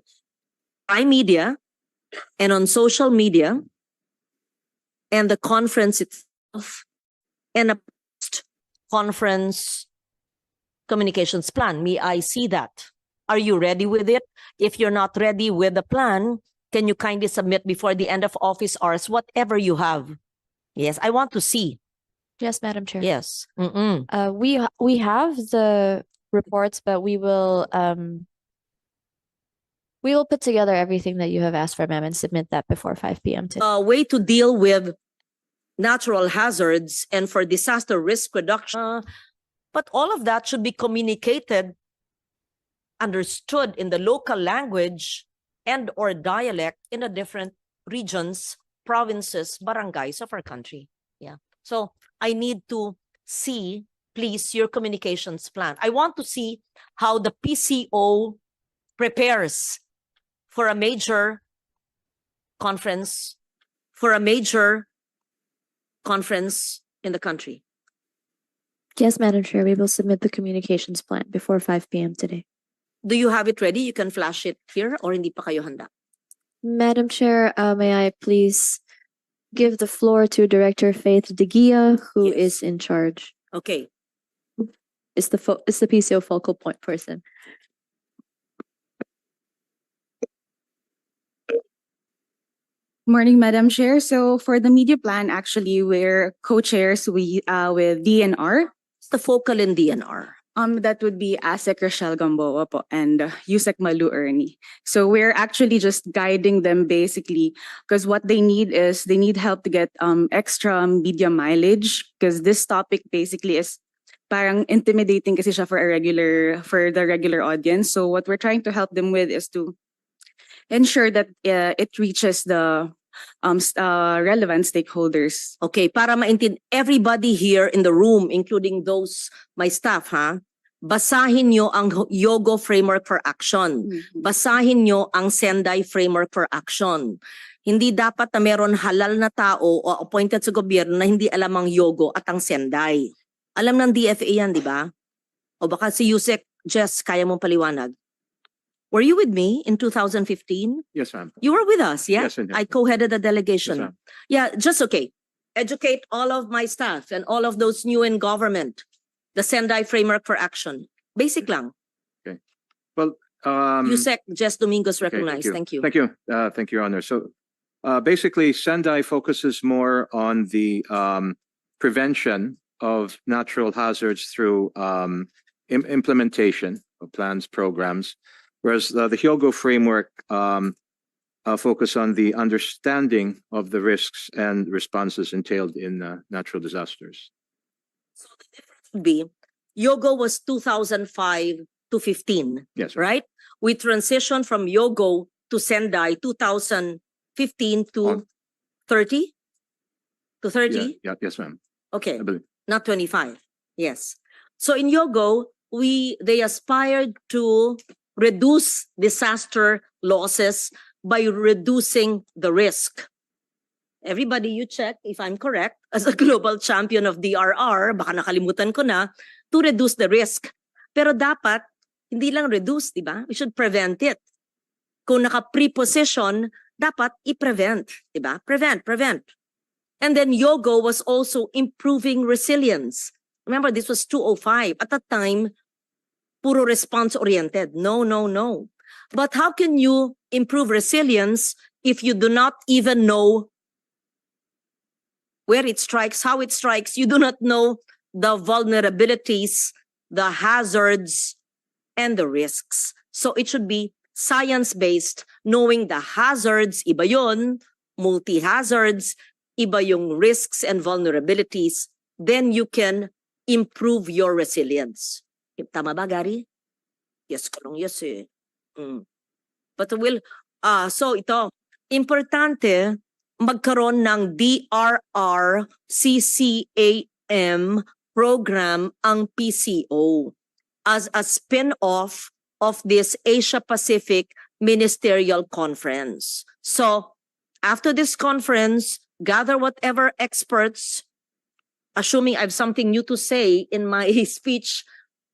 iMedia and on social media, and the conference itself, and a post-conference communications plan. May I see that? Are you ready with it? If you're not ready with the plan, can you kindly submit before the end of office hours whatever you have? Yes, I want to see. Yes, Madam Chair. Yes. We have the reports, but we will put together everything that you have asked for, ma'am, and submit that before 5 p.m. today. A way to deal with natural hazards and for disaster risk reduction. But all of that should be communicated, understood in the local language and or dialect in the different regions, provinces, barangays of our country. Yeah. So I need to see, please, your communications plan. I want to see how the PCO prepares for a major conference, in the country. Yes, Madam Chair, we will submit the communications plan before 5 p.m. today. Do you have it ready? You can flash it here or hindi pa kayo handa? Madam Chair, may I please give the floor to Director Faith Degia, who Yes. is in charge. Okay. Is the PCO focal point person. Morning, Madam Chair. So for the media plan, actually, we're co-chairs with DNR. It's the focal in DNR. That would be ASEC Rochelle Gamboa po and USEC Malu Ernie. So we're actually just guiding them basically because what they need is they need help to get extra media mileage because this topic basically is parang intimidating kasi siya for the regular audience. So what we're trying to help them with is to ensure that it reaches the relevant stakeholders. Okay, para maintindihan everybody here in the room, including those my staff, basahin nyo ang Yogo Framework for Action. Basahin nyo ang Sendai Framework for Action. Hindi dapat na meron halal na tao o appointed sa gobyerno na hindi alam ang Yogo at ang Sendai. Alam ng DFA yan, di ba? O baka si Yusek, Jess, kaya mong paliwanag. Were you with me in 2015? Yes, ma'am. You were with us, yeah? Yes, indeed. I co-headed the Yes, delegation. ma'am. Yeah, just okay. Educate all of my staff and all of those new in government. The Sendai Framework for Action. Basic lang. Well, Yusek, Jess Domingos okay, recognized. Thank you. Thank you. Thank you, Your Honor. So basically, Sendai focuses more on the prevention of natural hazards through implementation of plans, programs, whereas the Hyogo framework focus on the understanding of the risks and responses entailed in natural disasters. B, Yogo was 2005 to 15, Yes. right? We transitioned from Yogo to Sendai 2015 to 30? To 30? Yeah. Yes, ma'am. Okay. I believe. Not 25. Yes. So in Yogo, they aspired to reduce disaster losses by reducing the risk. Everybody, you check if I'm correct, as a global champion of DRR, baka nakalimutan ko na, to reduce the risk. Pero dapat, hindi lang reduce, di ba? We should prevent it. Kung naka-preposition dapat i-prevent, diba? Prevent. And then Yogo was also improving resilience. Remember, this was 205. At that time, puro response-oriented. No. But how can you improve resilience if you do not even know where it strikes, how it strikes? You do not know the vulnerabilities, the hazards, and the risks. So it should be science-based, knowing the hazards, iba yun, multi-hazards, iba yung risks and vulnerabilities, then you can improve your resilience. Tama ba, Gary? Yes, kulong yes eh. But so ito, importante magkaroon ng DRR CCAM program ang PCO as a spin-off of this Asia Pacific Ministerial Conference. So after this conference, gather whatever experts, assuming I have something new to say in my speech,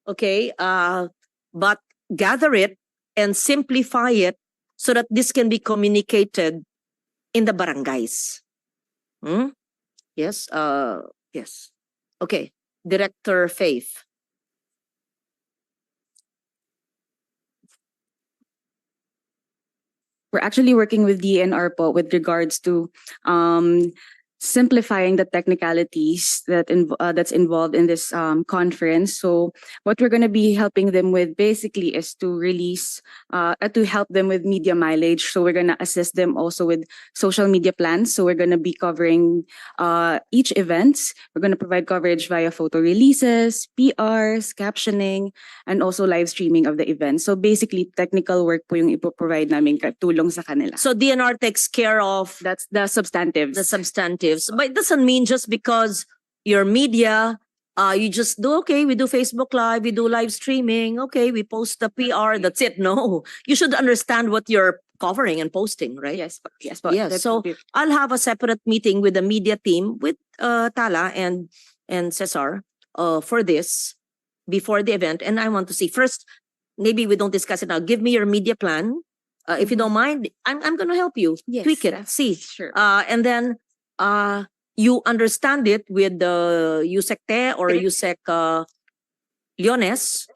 okay, but gather it and simplify it so that this can be communicated in the barangays. Yes, yes. Okay, Director Faith. We're actually working with DNR po with regards to simplifying the technicalities that's involved in this conference. So what we're going to be helping them with basically is to release, to help them with media mileage. So we're going to assist them also with social media plans. So we're going to be covering each event. We're going to provide coverage via photo releases, PRs, captioning, and also live streaming of the event. So basically, technical work po yung ipoprovide namin tulong sa kanila. So DNR takes care of That's the substantives. the substantives, but it doesn't mean just because you're media, you just do, okay, we do Facebook Live, we do live streaming, okay, we post the PR, that's it. No, you should understand what you're covering and posting, right? Yes, yes, Yes, so I'll have a separate meeting with the media team with Tala and Cesar for this before the event, and I want to see first. Maybe we don't discuss it now. Give me your media plan, if you don't mind. I'm going to help you tweak it. See, sure. and then you understand it with the USEC or USEC Leones.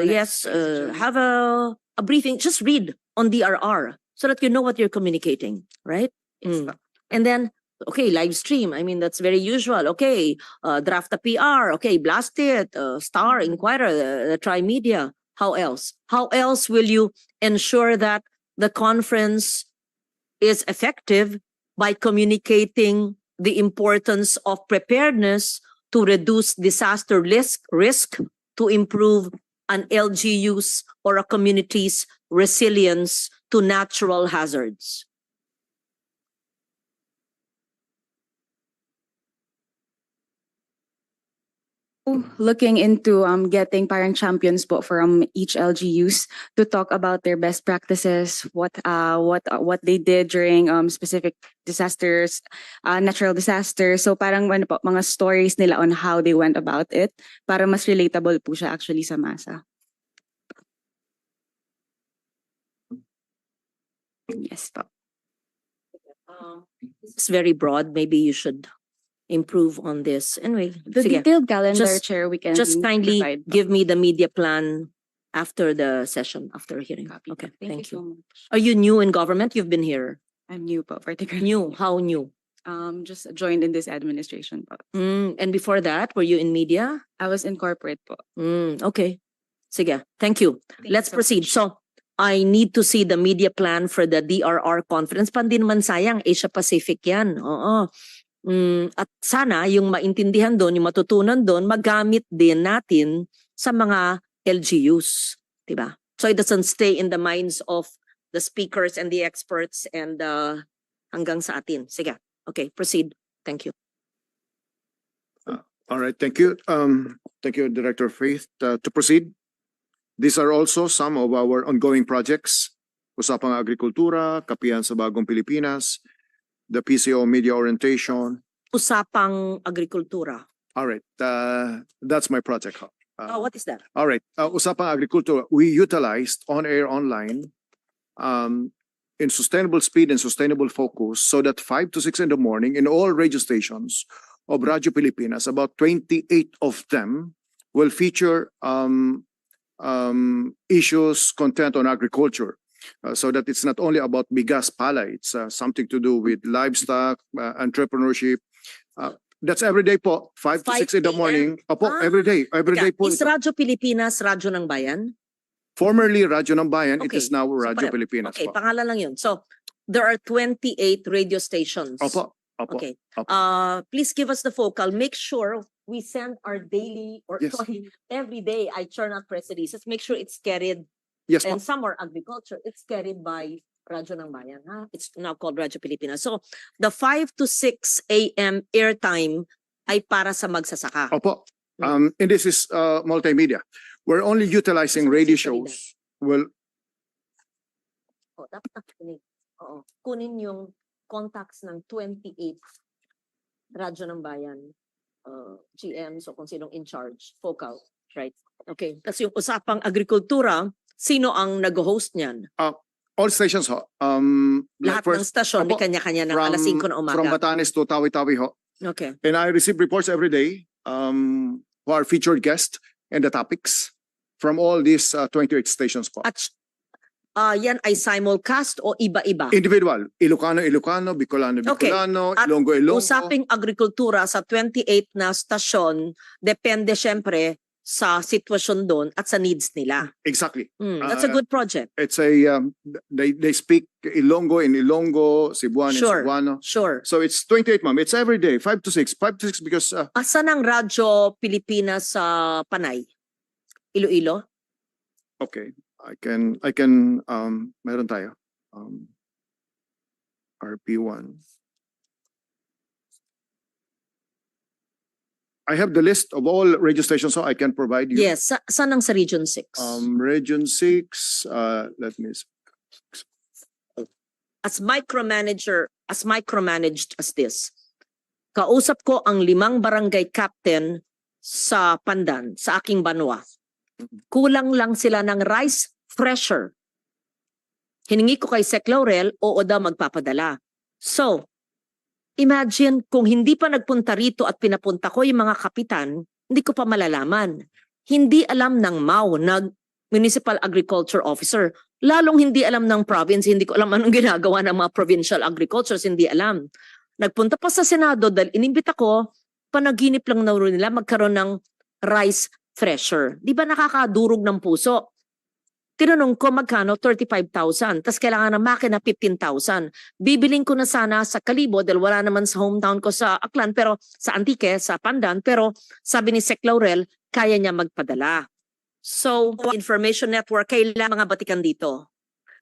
Yes, have a briefing. Just read on DRR so that you know what you're communicating, right? And then, okay, live stream. I mean, that's very usual. Okay, draft a PR. Okay, blast it. Star, Inquirer, the Tri-Media. How else? How else will you ensure that the conference is effective by communicating the importance of preparedness to reduce disaster risk to improve an LGU's or a community's resilience to natural hazards? Looking into getting parang champions po from each LGUs to talk about their best practices, what they did during specific disasters, natural disasters. So parang ano po, mga stories nila on how they went about it para mas relatable po siya actually sa masa. Yes po. It's very broad. Maybe you should improve on this. Anyway, The sige. detailed calendar, Just- Chair, we can Just kindly provide po. give me the media plan after the session, after hearing. Copy. Okay, Thank thank you so you. much. Are you new in government? You've been here. I'm new po, particularly. New? How new? Just joined in this administration po. And before that, were you in media? I was in corporate po. Okay. Sige, thank you. Let's proceed. So, I need to see the media plan for the DRR conference. Pandi naman sayang, Asia Pacific yan. Oo. At sana yung maintindihan doon, yung matutunan doon, magamit din natin sa mga LGUs. Diba? So it doesn't stay in the minds of the speakers and the experts and hanggang sa atin. Sige. Okay, proceed. Thank you. All right, thank you. Thank you, Director Faith. To proceed, these are also some of our ongoing projects. Usapang Agrikultura, Kapihan sa Bagong Pilipinas, the PCO Media Orientation. Usapang Agrikultura. All right, that's my project. What is that? All right, Usapang Agrikultura, we utilized on-air online in sustainable speed and sustainable focus so that 5 to 6 in the morning in all radio stations of Radyo Pilipinas, about 28 of them will feature issues, content on agriculture. So that it's not only about bigas palay, it's something to do with livestock, entrepreneurship. That's every day po, 5 to 6 in the 5 morning. Opo, every day po. Is Radyo Pilipinas Radyo ng Bayan? Formerly Radyo ng Bayan, it Okay. is now Radyo pare- Pilipinas Okay, po. pangalan lang yun. So, there are 28 radio stations. Opo, opo. Okay. Opo. Please give us the focal. Make sure we send our daily or Yes. sorry, every day I churn out press releases. Make sure it's carried, Yes po. and some are agriculture. It's carried by Radyo ng Bayan. Ha? It's now called Radyo Pilipinas. So, the 5 to 6 a.m. airtime ay para sa magsasaka. Opo. And this is multimedia. We're only utilizing radio shows. Well, Oh, dapat nakikinig. Oo. Kunin yung contacts ng 28 Radyo ng Bayan, GM, so kung sinong in charge, focal, right? Okay. Tapos yung usapang agrikultura, sino ang nag-host niyan? all stations ho. Lahat ng stasyon, may Opo. kanya-kanya ng alas 5 na From umaga. Batanes to Tawi-Tawi ho. Okay. And I receive reports every day who are featured guests and the topics from all these 28 stations po. At yan ay simulcast o iba-iba? Individual. Ilocano, Bicolano, Okay. Bicolano, At Ilonggo. Usaping agrikultura sa 28 na stasyon, depende syempre sa sitwasyon doon at sa needs nila. Exactly. That's a good project. It's a, they speak Ilonggo in Ilonggo, Cebuano in Sure. Cebuano. Sure. So it's 28 ma'am. It's every day, 5 to 6. 5 to 6 because Asan ang Radyo Pilipinas sa Panay? Iloilo? okay, I can meron tayo. RP1. I have the list of all radio stations so I can provide you. Yes. Saan ang sa Region 6? Region 6, let me see. As micromanaged as this, kausap ko ang 5 barangay captain sa Pandan, sa aking banwa. Kulang lang sila ng rice fresher. Hiningi ko kay Sec Laurel, oo daw magpapadala. So, imagine kung hindi pa nagpunta rito at pinapunta ko yung mga kapitan, hindi ko pa malalaman. Hindi alam ng MAU, Municipal Agriculture Officer. Lalong hindi alam ng province, hindi ko alam anong ginagawa ng mga provincial agricultures, hindi alam. Nagpunta pa sa Senado dahil inimbita ko, panaginip lang na rin nila magkaroon ng rice fresher. Di ba nakakadurog ng puso? Tinanong ko magkano, 35,000. Tapos kailangan ng makina, 15,000. Bibiling ko na sana sa Kalibo dahil wala naman sa hometown ko sa Aklan, pero sa Antique, sa Pandan. Pero sabi ni Sec Laurel, kaya niya magpadala. So, information network, kailangan mga batikan dito.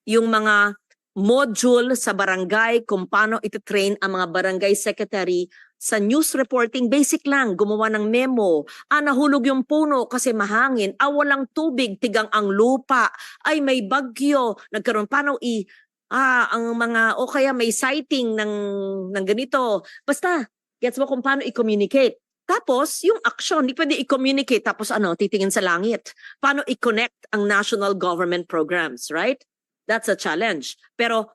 Yung mga module sa barangay, kung paano iti-train ang mga barangay secretary sa news reporting, basic lang, gumawa ng memo. Nahulog yung puno kasi mahangin. Walang tubig, tigang ang lupa. Ay, may bagyo. Nagkaroon, paano ang mga, o kaya may sighting ng ganito. Basta, gets mo kung paano i-communicate. Tapos, yung action, hindi pwede i-communicate tapos titingin sa langit. Paano i-connect ang national government programs, right? That's a challenge. Pero,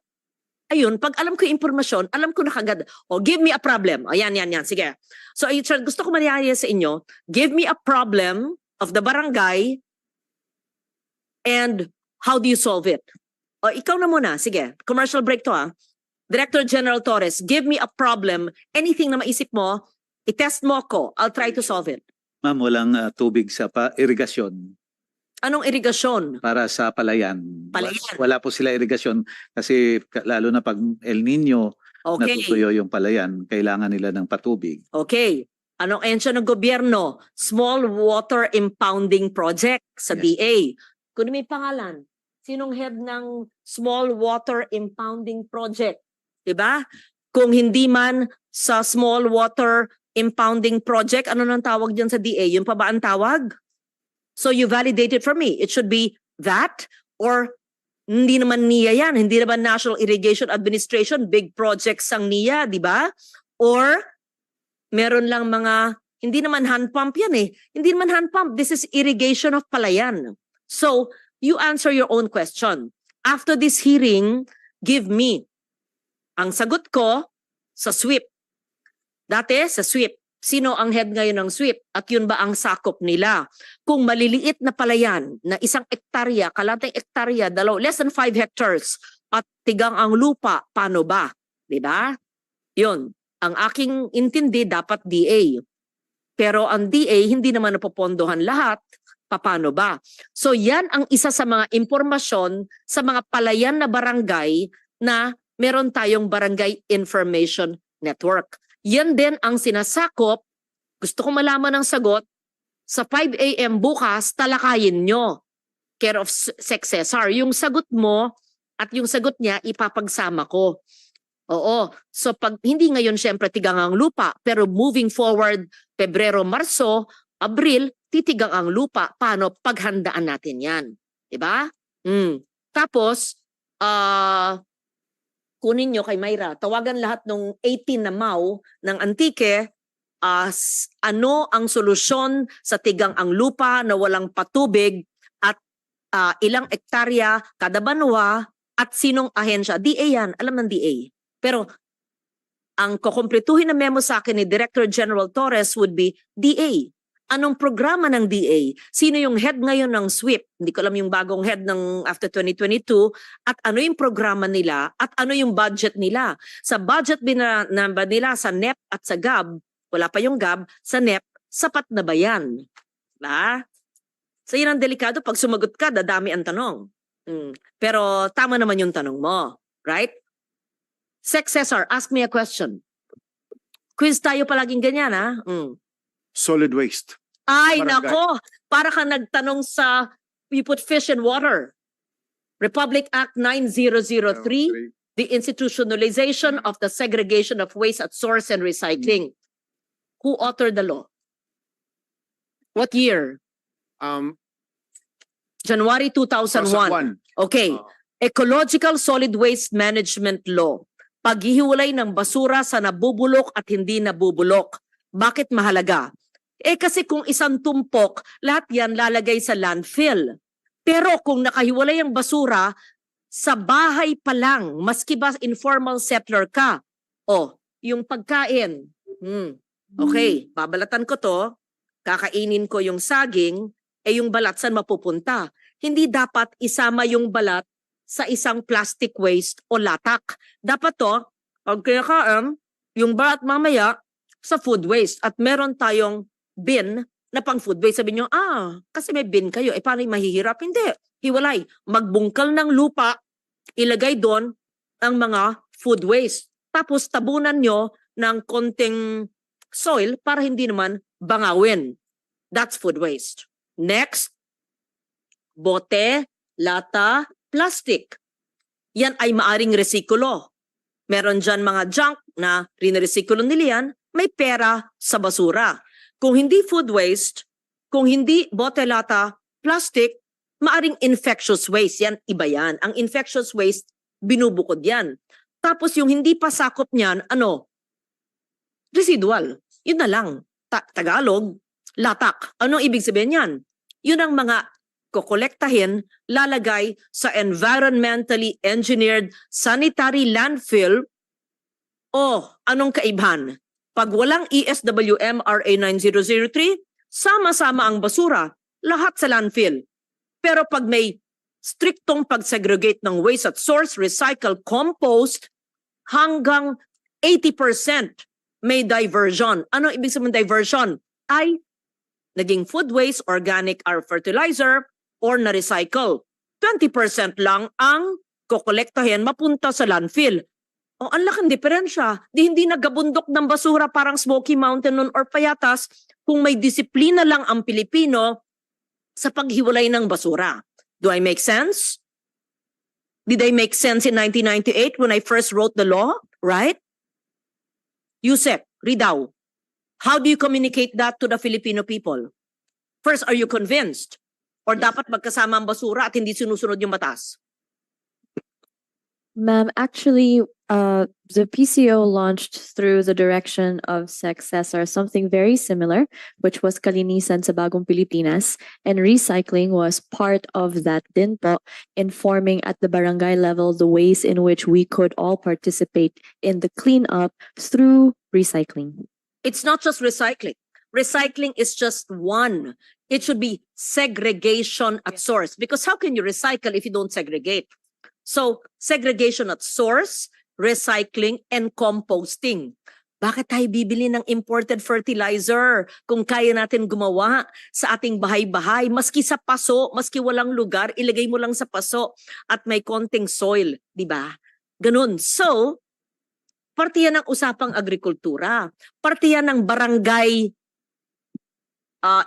ayun, pag alam ko yung impormasyon, alam ko na kagad, give me a problem. Yan, sige. So, gusto ko mangyari sa inyo, give me a problem of the barangay and how do you solve it? Ikaw na muna, sige. Commercial break to Director General Torres, give me a problem, anything na maisip mo, i-test mo ko, I'll try to solve it. Ma'am, walang tubig sa irigasyon Anong irigasyon? para sa palayan. Palayan. Wala po sila irigasyon kasi lalo na pag El Nino, Okay. natutuyo yung palayan, kailangan nila ng patubig. Okay. Anong ensya ng gobyerno? Small Water Impounding Project sa Yes. DA. Kung may pangalan, sinong head ng Small Water Impounding Project? Diba? Kung hindi man sa Small Water Impounding Project, ano nang tawag dyan sa DA? Yung pa ba ang tawag? So you validate it for me. It should be that or hindi naman NIA yan. Hindi naman National Irrigation Administration. Big projects ang NIA, di ba? Or meron lang mga, hindi naman hand pump yan eh. Hindi naman hand pump. This is irrigation of palayan. So you answer your own question. After this hearing, give me. Ang sagot ko, sa SWIP. Dati, sa SWIP. Sino ang head ngayon ng SWIP? At yun ba ang sakop nila? Kung maliliit na palayan na 1 hektarya, kalating hektarya, less than 5 hectares, at tigang ang lupa, paano ba? Diba? Yun. Ang aking intindi, dapat DA. Pero ang DA, hindi naman napopondohan lahat. Paano ba? So yan ang isa sa mga impormasyon sa mga palayan na barangay na meron tayong Barangay Information Network. Yan din ang sinasakop. Gusto ko malaman ang sagot. Sa 5 a.m. bukas, talakayin nyo. Care of successor. Yung sagot mo at yung sagot niya, ipapagsama ko. Oo. So pag hindi ngayon syempre tigang ang lupa, pero moving forward, Pebrero, Marso, Abril, titigang ang lupa. Paano? Paghandaan natin yan. Diba? Tapos, kunin nyo kay Myra, tawagan lahat ng 18 na MAU ng Antique, ano ang solusyon sa tigang ang lupa na walang patubig at ilang hektarya kada banwa at sinong ahensya. DA yan, alam ng DA. Pero ang kukumpletuhin na memo sa akin ni Director General Torres would be DA. Anong programa ng DA? Sino yung head ngayon ng SWIP? Hindi ko alam yung bagong head ng after 2022. At ano yung programa nila? At ano yung budget nila? Sa budget ba nila sa NEP at sa GAB, wala pa yung GAB, sa NEP, sapat na ba yan? Diba? So yun ang delikado. Pag sumagot ka, dadami ang tanong. Pero tama naman yung tanong mo. Right? Successor, ask me a question. Quiz tayo palaging ganyan, ha? Solid waste. Ay, Barangay. nako. Para ka nagtanong sa we put fish in water. Republic Act 9003, the institutionalization of the segregation of waste at source and recycling. Who authored the law? What year? January 2001. 2001. Okay. Ecological Solid Waste Management Law. Paghihiwalay ng basura sa nabubulok at hindi nabubulok. Bakit mahalaga? Kasi kung isang tumpok, lahat yan lalagay sa landfill. Pero kung nakahiwalay ang basura, sa bahay pa lang, maski ba informal settler ka, yung pagkain. Okay, babalatan ko to, kakainin ko yung saging, yung balat saan mapupunta? Hindi dapat isama yung balat sa isang plastic waste o latak. Dapat to, pag kinakain, yung balat mamaya, sa food waste. At meron tayong bin na pang food waste. Sabi nyo, kasi may bin kayo. Paano yung mahihirap? Hindi. Hiwalay. Magbungkal ng lupa, ilagay doon ang mga food waste. Tapos tabunan nyo ng konting soil para hindi naman bangawin. That's food waste. Next, bote, lata, plastic. Yan ay maaring resikulo. Meron dyan mga junk na rinresikulo nila yan, may pera sa basura. Kung hindi food waste, kung hindi bote, lata, plastic, maaring infectious waste. Yan, iba yan. Ang infectious waste, binubukod yan. Tapos yung hindi pa sakop niyan, residual. Yun na lang. Tagalog, latak. Anong ibig sabihin yan? Yun ang mga kokolektahin, lalagay sa environmentally engineered sanitary landfill. Anong kaibahan? Pag walang ESWM RA 9003, sama-sama ang basura, lahat sa landfill. Pero pag may striktong pag-segregate ng waste at source, recycle, compost, hanggang 80% may diversion. Ano ibig sabihin diversion? Ay naging food waste, organic or fertilizer, or na-recycle. 20% lang ang kokolektahin mapunta sa landfill. Ang laking diferensya. Hindi nagabundok ng basura parang Smoky Mountain nun or Payatas kung may disiplina lang ang Pilipino sa paghiwalay ng basura. Do I make sense? Did I make sense in 1998 when I first wrote the law? Right? Yusek, Ridaw, how do you communicate that to the Filipino people? First, are you convinced? Or dapat magkasama ang basura at hindi sinusunod yung batas? Ma'am, actually, the PCO launched through the direction of Successor something very similar, which was Kalinisan sa Bagong Pilipinas, and recycling was part of that din po, informing at the barangay level the ways in which we could all participate in the cleanup through recycling. It's not just recycling. Recycling is just one. It should be segregation at source. Because how can you recycle if you don't segregate? So, segregation at source, recycling, and composting. Bakit tayo bibili ng imported fertilizer kung kaya natin gumawa sa ating bahay-bahay? Maski sa paso, maski walang lugar, ilagay mo lang sa paso at may konting soil, di ba? Ganun. So, parte yan ng usapang agrikultura. Parte yan ng barangay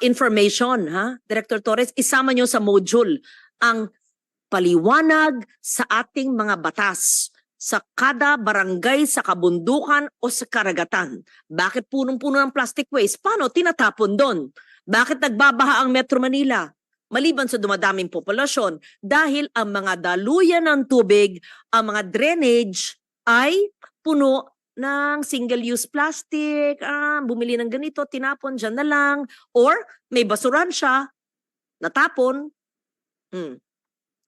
information, ha? Director Torres, isama nyo sa module ang paliwanag sa ating mga batas sa kada barangay, sa kabundukan o sa karagatan. Bakit punong-puno ng plastic waste? Paano? Tinatapon doon. Bakit nagbabaha ang Metro Manila? Maliban sa dumadaming populasyon, dahil ang mga daluyan ng tubig, ang mga drainage ay puno ng single-use plastic, bumili ng ganito, tinapon, dyan na lang. Or may basuran siya, natapon.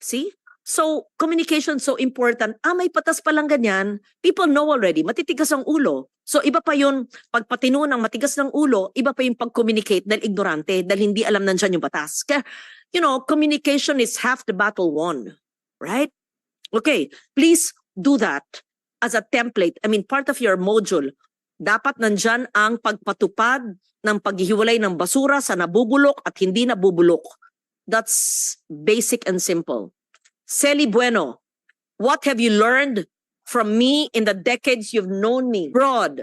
See? So, communication so important. May patas pa lang ganyan. People know already. Matitigas ang ulo. So, iba pa yun, pagpatino ng matigas ng ulo, iba pa yung pag-communicate dahil ignorante, dahil hindi alam nandyan yung batas. Kaya, communication is half the battle won. Right? Okay, please do that as a template. I mean, part of your module. Dapat nandyan ang pagpatupad ng paghihiwalay ng basura sa nabubulok at hindi nabubulok. That's basic and simple. Celi Bueno, what have you learned from me in the decades you've known me? Broad,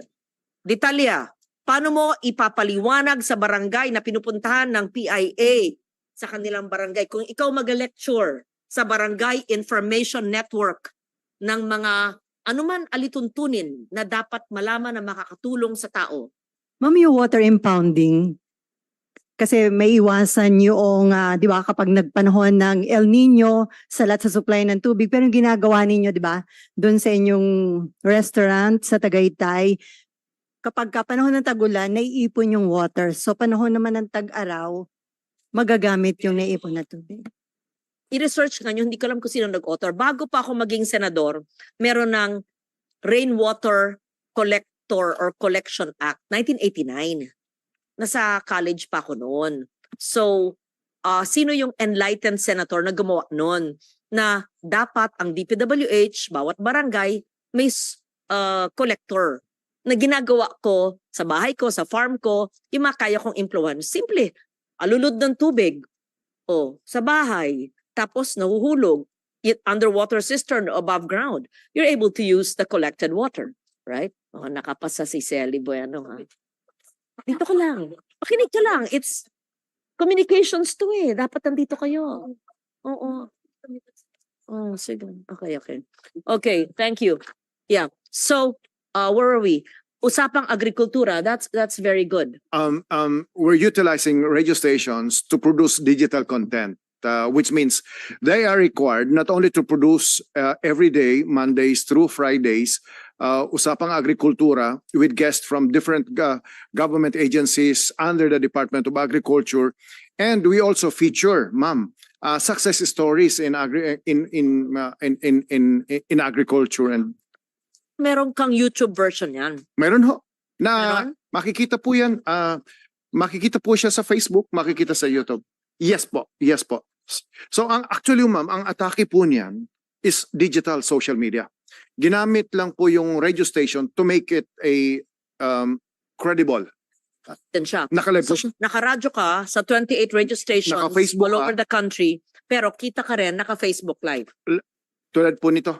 Detalya, paano mo ipapaliwanag sa barangay na pinupuntahan ng PIA sa kanilang barangay? Kung ikaw mag-lecture sa Barangay Information Network ng mga anuman alituntunin na dapat malaman na makakatulong sa tao. Ma'am, yung water impounding, kasi may iwasan yung, di ba, kapag nagpanahon ng El Nino, salat sa supply ng tubig. Pero yung ginagawa ninyo, di ba, doon sa inyong restaurant sa Tagaytay, kapag panahon ng tag-ulan, naiipon yung water. So panahon naman ng tag-araw, magagamit yung naiipon na tubig. I-research nga nyo, hindi ko alam kung sino nag-author. Bago pa ako maging senador, meron ng Rainwater Collector or Collection Act, 1989. Nasa college pa ako noon. So, sino yung enlightened senator na gumawa noon? Na dapat ang DPWH, bawat barangay, may collector. Na ginagawa ko sa bahay ko, sa farm ko, yung makaya kong influence. Simple, alulod ng tubig. Sa bahay. Tapos nahuhulog. Underwater cistern above ground. You're able to use the collected water. Right? Nakapasa si Celi Bueno, ha? Dito ka lang. Pakinig ka lang. It's communications to eh. Dapat nandito kayo. Oo. Sige. Okay. Okay, thank you. Yeah. So, where are we? Usapang agrikultura. That's very good. We're utilizing radio stations to produce digital content, which means they are required not only to produce every day, Mondays through Fridays, Usapang Agrikultura with guests from different government agencies under the Department of Agriculture, and we also feature, ma'am, success stories in agriculture. And Meron kang YouTube version yan. meron ho na Meron? makikita po yan, makikita po siya sa Facebook, makikita sa YouTube. Yes po. So actually ma'am, ang atake po niyan is digital social media. Ginamit lang po yung radio station to make it a credible. Yan siya. Nakalive po So, siya. nakaradyo ka sa 28 radio stations Naka-Facebook all over ka. the country, pero kita ka rin naka-Facebook Live. Tulad po nito.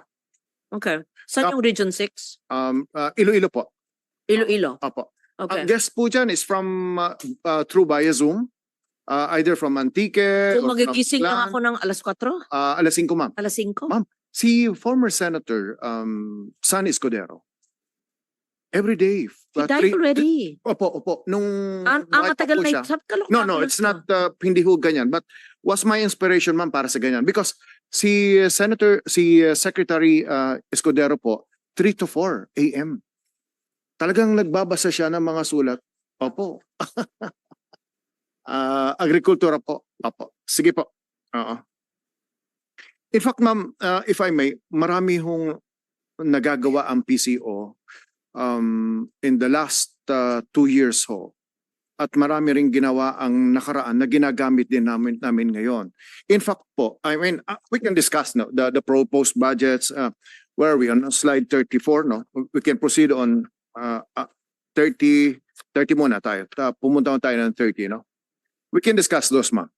Okay. Saan yung Region 6? Iloilo po. Iloilo. Opo. Okay. Ang guest po dyan is from through via Zoom. Either from Antique So or from magigising lang Aklan. ako ng alas 4? Alas 5 ma'am. Alas 5? Ma'am, si former Senator San Escudero, every day. He died already. Opo. Nung Ang buhay pa matagal po na siya. sabi ka, No, it's not hindi ho ganyan. But was my inspiration ma'am para sa ganyan. Because si Secretary Escudero po, 3 to 4 a.m. Talagang nagbabasa siya ng mga sulat. Opo. Agrikultura po. Opo. Sige po. Oo. In fact, ma'am, if I may, marami hong nagagawa ang PCO in the last 2 years ho. At marami ring ginawa ang nakaraan na ginagamit din namin ngayon. In fact po, I mean, we can discuss no, the proposed budgets. Where are we on slide 34? No, we can proceed on 30 muna tayo. Pumunta tayo ng 30, no? We can discuss those, ma'am.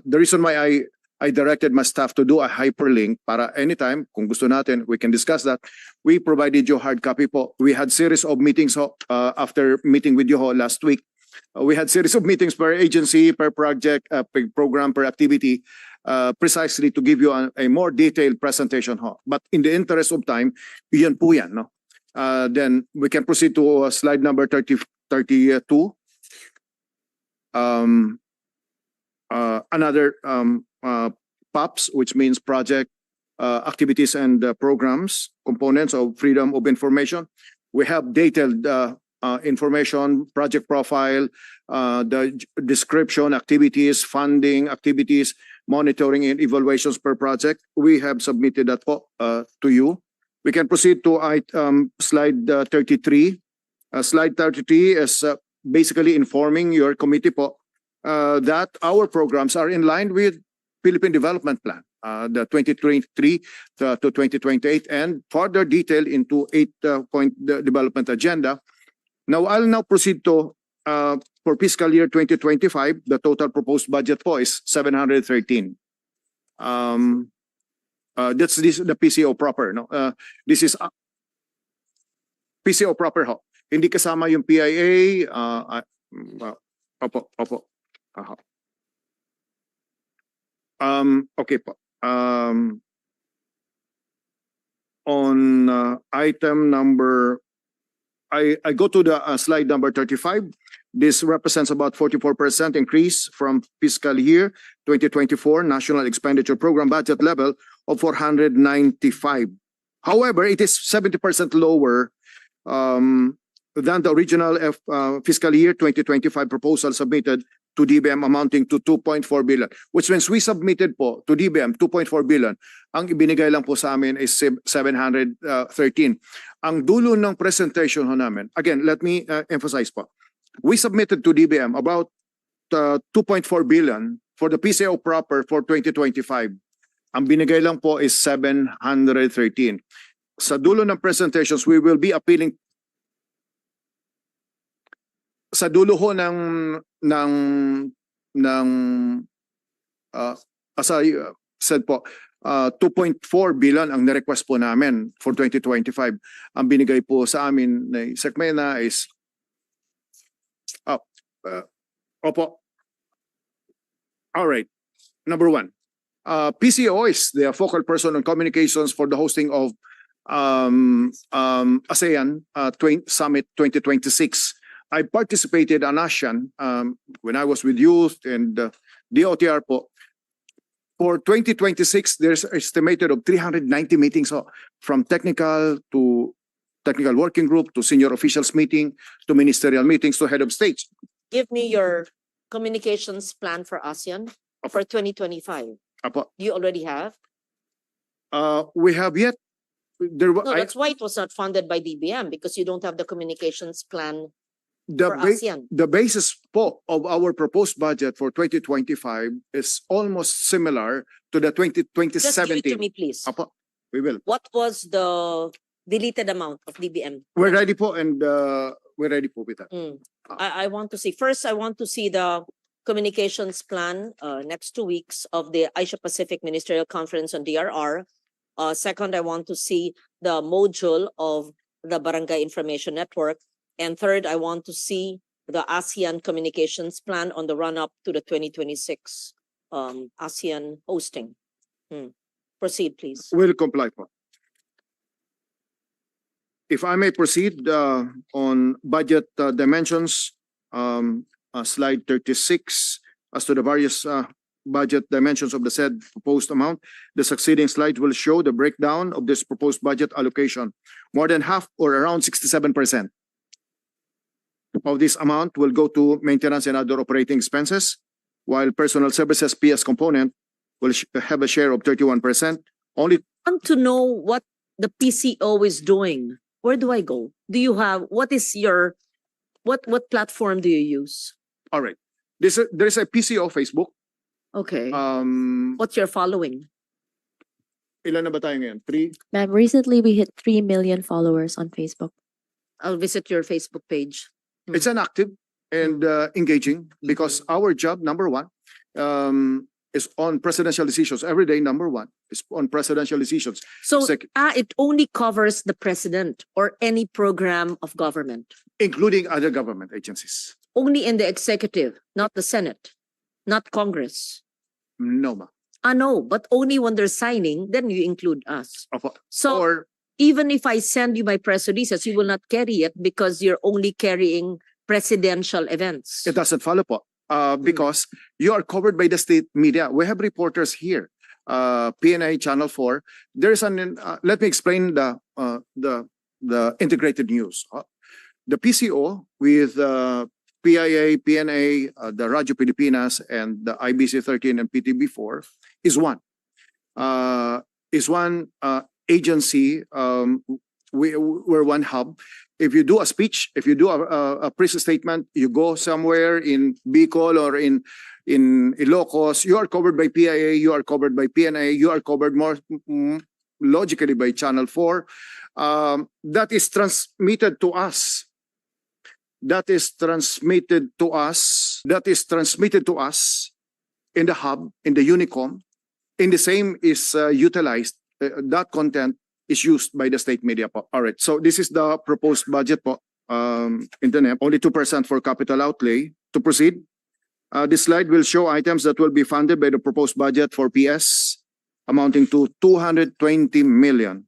The reason why I directed my staff to do a hyperlink para anytime, kung gusto natin, we can discuss that. We provided you hard copy po. We had series of meetings after meeting with you last week. We had series of meetings per agency, per project, per program, per activity, precisely to give you a more detailed presentation. But in the interest of time, yan po yan, no? Then we can proceed to slide number 32. Another POPs, which means project activities and programs, components of freedom of information. We have detailed information, project profile, the description, activities, funding, activities, monitoring and evaluations per project. We have submitted that to you. We can proceed to slide 33. Slide 33 is basically informing your committee that our programs are in line with Philippine Development Plan, the 2023 to 2028, and further detailed into 8-point development agenda. Now, I'll now proceed to, for fiscal year 2025, the total proposed budget is 713. That's the PCO proper, no? This is PCO proper ho. Hindi kasama yung PIA, opo. Okay po. On item number, I go to the slide number 35. This represents about 44% increase from fiscal year 2024 National Expenditure Program budget level of 495. However, it is 70% lower than the original fiscal year 2025 proposal submitted to DBM amounting to 2.4 billion, which means we submitted po to DBM 2.4 billion. Ang ibinigay lang po sa amin is 713. Ang dulo ng presentation ho namin, again, let me emphasize po. We submitted to DBM about 2.4 billion for the PCO proper for 2025. Ang binigay lang po is 713. Sa dulo ng presentations, we will be appealing sa dulo ho as I said po, 2.4 billion ang na-request po namin for 2025. Ang binigay po sa amin ni Secmena is opo. All right. Number one, PCO is the focal person on communications for the hosting of ASEAN Summit 2026. I participated on ASEAN when I was with youth and DOTR po. For 2026, there's estimated of 390 meetings from technical to technical working group to senior officials meeting to ministerial meetings to head of states. Give me your communications plan for ASEAN for 2025. Apo. You already have? We have yet. No, that's why it was not funded by DBM, because you don't have the communications plan for ASEAN. The basis po of our proposed budget for 2025 is almost similar to the 2017. Just give it to me, please. Apo, we will. What was the deleted amount of DBM? We're ready po and we're ready po with that. I want to see, first, I want to see the communications plan next 2 weeks of the Asia Pacific Ministerial Conference on DRR. Second, I want to see the module of the Barangay Information Network. And third, I want to see the ASEAN communications plan on the run-up to the 2026 ASEAN hosting. Proceed, please. We'll comply po. If I may proceed on budget dimensions, slide 36, as to the various budget dimensions of the said proposed amount. The succeeding slide will show the breakdown of this proposed budget allocation. More than half, or around 67%, of this amount will go to maintenance and other operating expenses, while personal services PS component will have a share of 31%. Only Want to know what the PCO is doing. Where do I go? Do you have, what is your, what platform do you use? all right. There's a PCO Facebook. Okay. Um, What's your following? ilan na ba tayo ngayon? 3? Ma'am, recently we hit 3 million followers on Facebook. I'll visit your Facebook page. It's an active and engaging, because our job, number one, is on presidential decisions. Every day, number one is on presidential decisions. So, Sec- it only covers the president or any program of government. including other government agencies. Only in the executive, not the Senate, not Congress. No, ma. No, but only when they're signing, then you include us. Opo. So, Or even if I send you my press releases, you will not carry it because you're only carrying presidential events. it doesn't follow po. Because you are covered by the state media. We have reporters here. PNA Channel 4. There's let me explain the integrated news. The PCO with PIA, PNA, the Radyo Pilipinas, and the IBC 13 and PTB4 is one. Agency. We're one hub. If you do a speech, if you do a press statement, you go somewhere in Bicol or in Ilocos, you are covered by PIA, you are covered by PNA, you are covered more logically by Channel 4. That is transmitted to us. That is transmitted to us. That is transmitted to us in the hub, in the Unicom. In the same is utilized. That content is used by the state media po. All right. So this is the proposed budget po. In the NEP, only 2% for capital outlay. To proceed, this slide will show items that will be funded by the proposed budget for PS, amounting to 220 million.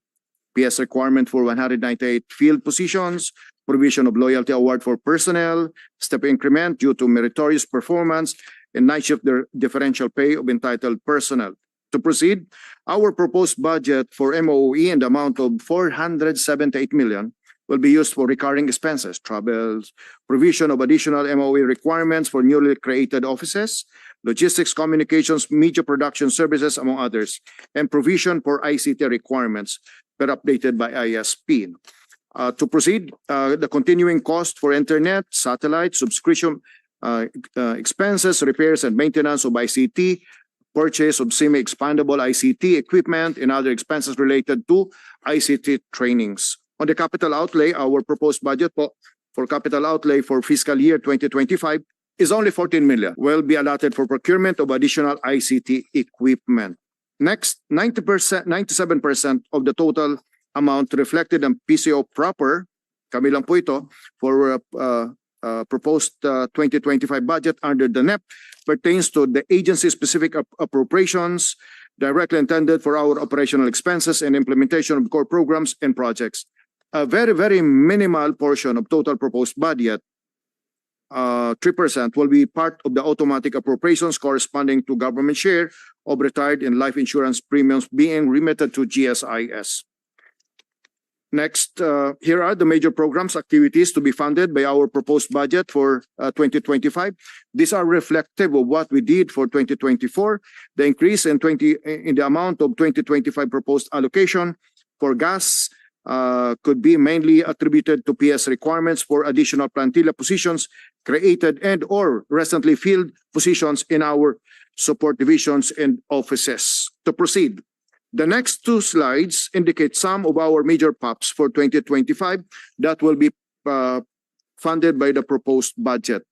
PS requirement for 198 field positions, provision of loyalty award for personnel, step increment due to meritorious performance, and night shift differential pay of entitled personnel. To proceed, our proposed budget for MOE in the amount of 478 million will be used for recurring expenses, travels, provision of additional MOE requirements for newly created offices, logistics, communications, media production services, among others, and provision for ICT requirements, but updated by ISP. To proceed, the continuing cost for internet, satellite, subscription expenses, repairs, and maintenance of ICT, purchase of semi-expandable ICT equipment, and other expenses related to ICT trainings. On the capital outlay, our proposed budget for capital outlay for fiscal year 2025 is only 14 million. Will be allotted for procurement of additional ICT equipment. Next, 97% of the total amount reflected in PCO proper, kami lang po ito, for proposed 2025 budget under the NEP pertains to the agency-specific appropriations directly intended for our operational expenses and implementation of core programs and projects. A very, very minimal portion of total proposed budget, 3%, will be part of the automatic appropriations corresponding to government share of retired and life insurance premiums being remitted to GSIS. Next, here are the major programs activities to be funded by our proposed budget for 2025. These are reflective of what we did for 2024. The increase in the amount of 2025 proposed allocation for gas could be mainly attributed to PS requirements for additional plantilla positions created and or recently filled positions in our support divisions and offices. To proceed, the next two slides indicate some of our major POPs for 2025 that will be funded by the proposed budget.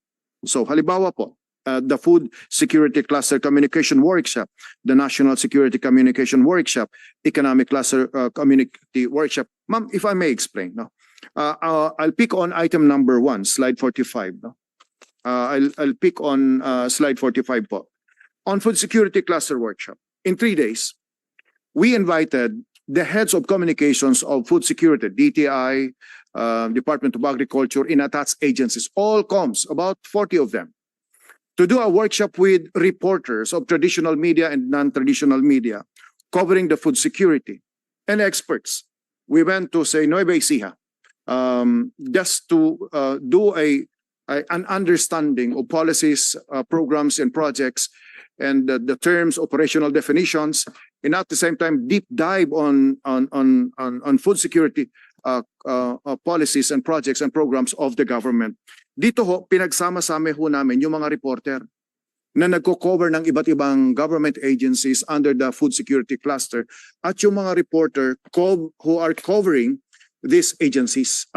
So halimbawa po, the Food Security Cluster Communication Workshop, the National Security Communication Workshop, Economic Cluster Community Workshop. Ma'am, if I may explain, no? I'll pick on item number 1, slide 45. No? I'll pick on slide 45 po. On Food Security Cluster Workshop, in 3 days, we invited the heads of communications of food security, DTI, Department of Agriculture, in attached agencies, all coms, about 40 of them. to do a workshop with reporters of traditional media and non-traditional media covering the food security and experts. We went to, say, Nueva Ecija, just to do an understanding of policies, programs, and projects, and the terms, operational definitions, and at the same time deep dive on food security policies and projects and programs of the government. Dito ho, pinagsama-sama ho namin yung mga reporter na nagko-cover ng iba't ibang government agencies under the food security cluster at yung mga reporter who are covering these agencies.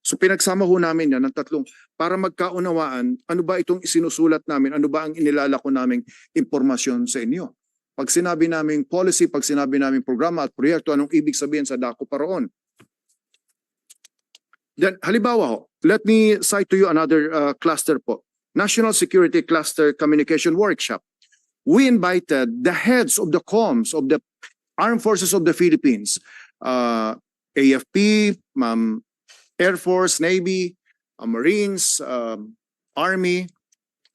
So pinagsama ho namin yan ng tatlong para magkaunawaan ano ba itong isinusulat namin, ano ba ang inilalako naming impormasyon sa inyo. Pag sinabi naming policy, pag sinabi naming programa at proyekto, anong ibig sabihin sa dako paroon? Then, halimbawa ho, let me cite to you another cluster po. National Security Cluster Communication Workshop. We invited the heads of the comms of the Armed Forces of the Philippines, AFP, Air Force, Navy, Marines, Army,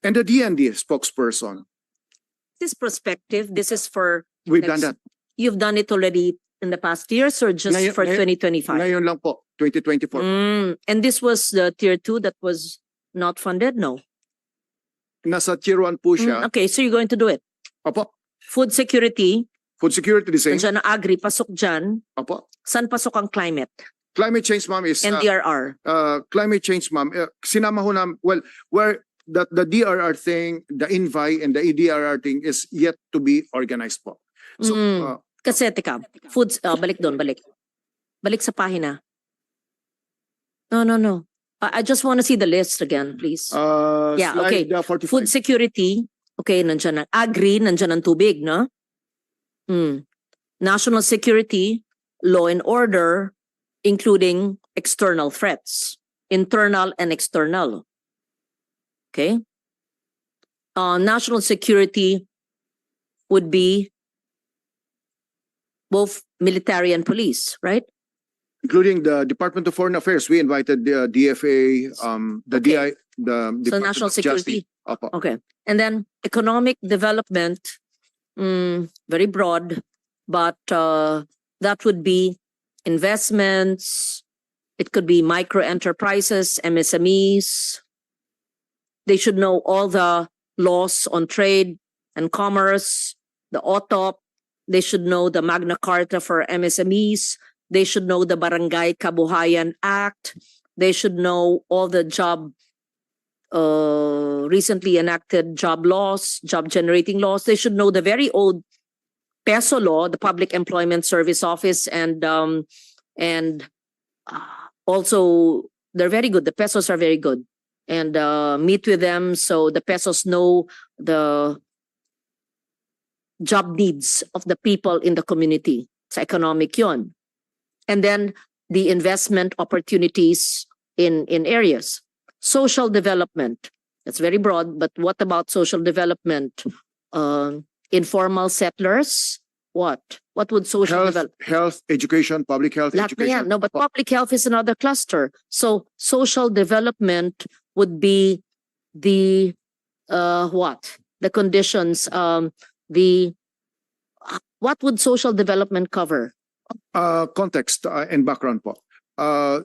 and the DND spokesperson. This perspective, this is for, We've done that. you've done it already in the past years or just Ngayon- for ngayon- 2025? Ngayon lang po, 2024. And this was the tier 2 that was not funded? No. Nasa tier 1 po siya. Okay, so you're going to do it. Opo. Food security, Food security the same. nandiyan ang agri, pasok dyan. Opo. Saan pasok ang climate? Climate change, ma'am, is NDRR. climate change, ma'am. Sinama ho namin, well, where the DRR thing, the INVI and the EDRR thing is yet to be organized po. So, Kasi, teka, foods, balik doon, balik. Balik sa pahina. No. I just want to see the list again, please. Yeah, okay. slide 45. Food security, okay, nandiyan ang agri, nandiyan ang tubig, no? National security, law and order, including external threats, internal and external. Okay? National security would be both military and police, right? Including the Department of Foreign Affairs. We invited the DFA, the Okay. DI, the So Department national of Justice. security. Opo. Okay. And then economic development, very broad, but that would be investments. It could be micro enterprises, MSMEs. They should know all the laws on trade and commerce, the OTOP. They should know the Magna Carta for MSMEs. They should know the Barangay Kabuhayan Act. They should know all the recently enacted job laws, job generating laws. They should know the very old PESO law, the Public Employment Service Office, and also they're very good. The PESOs are very good, and meet with them so the PESOs know the job needs of the people in the community. Sa economic yon. And then the investment opportunities in areas. Social development, that's very broad, but what about social development? Informal settlers, what? What would social development? Health, education, public health, Lahat na yan. education. No, but Opo. public health is another cluster. So social development would be the what? The conditions, what would social development cover? Context and background po.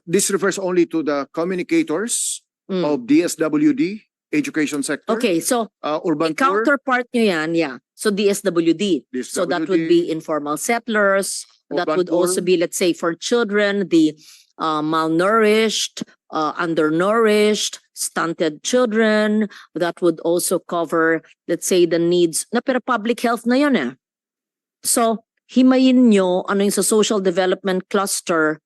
This refers only to the communicators Mm. of DSWD, education sector. Okay, so Urban poor, counterpart nyo yan, yeah. So DSWD. So that would be informal settlers. That Urban would also poor. be, let's say, for children, the malnourished, undernourished, stunted children. That would also cover, let's say, the needs. Na pero public health na yun eh. So, himayin nyo ano yung sa social development cluster,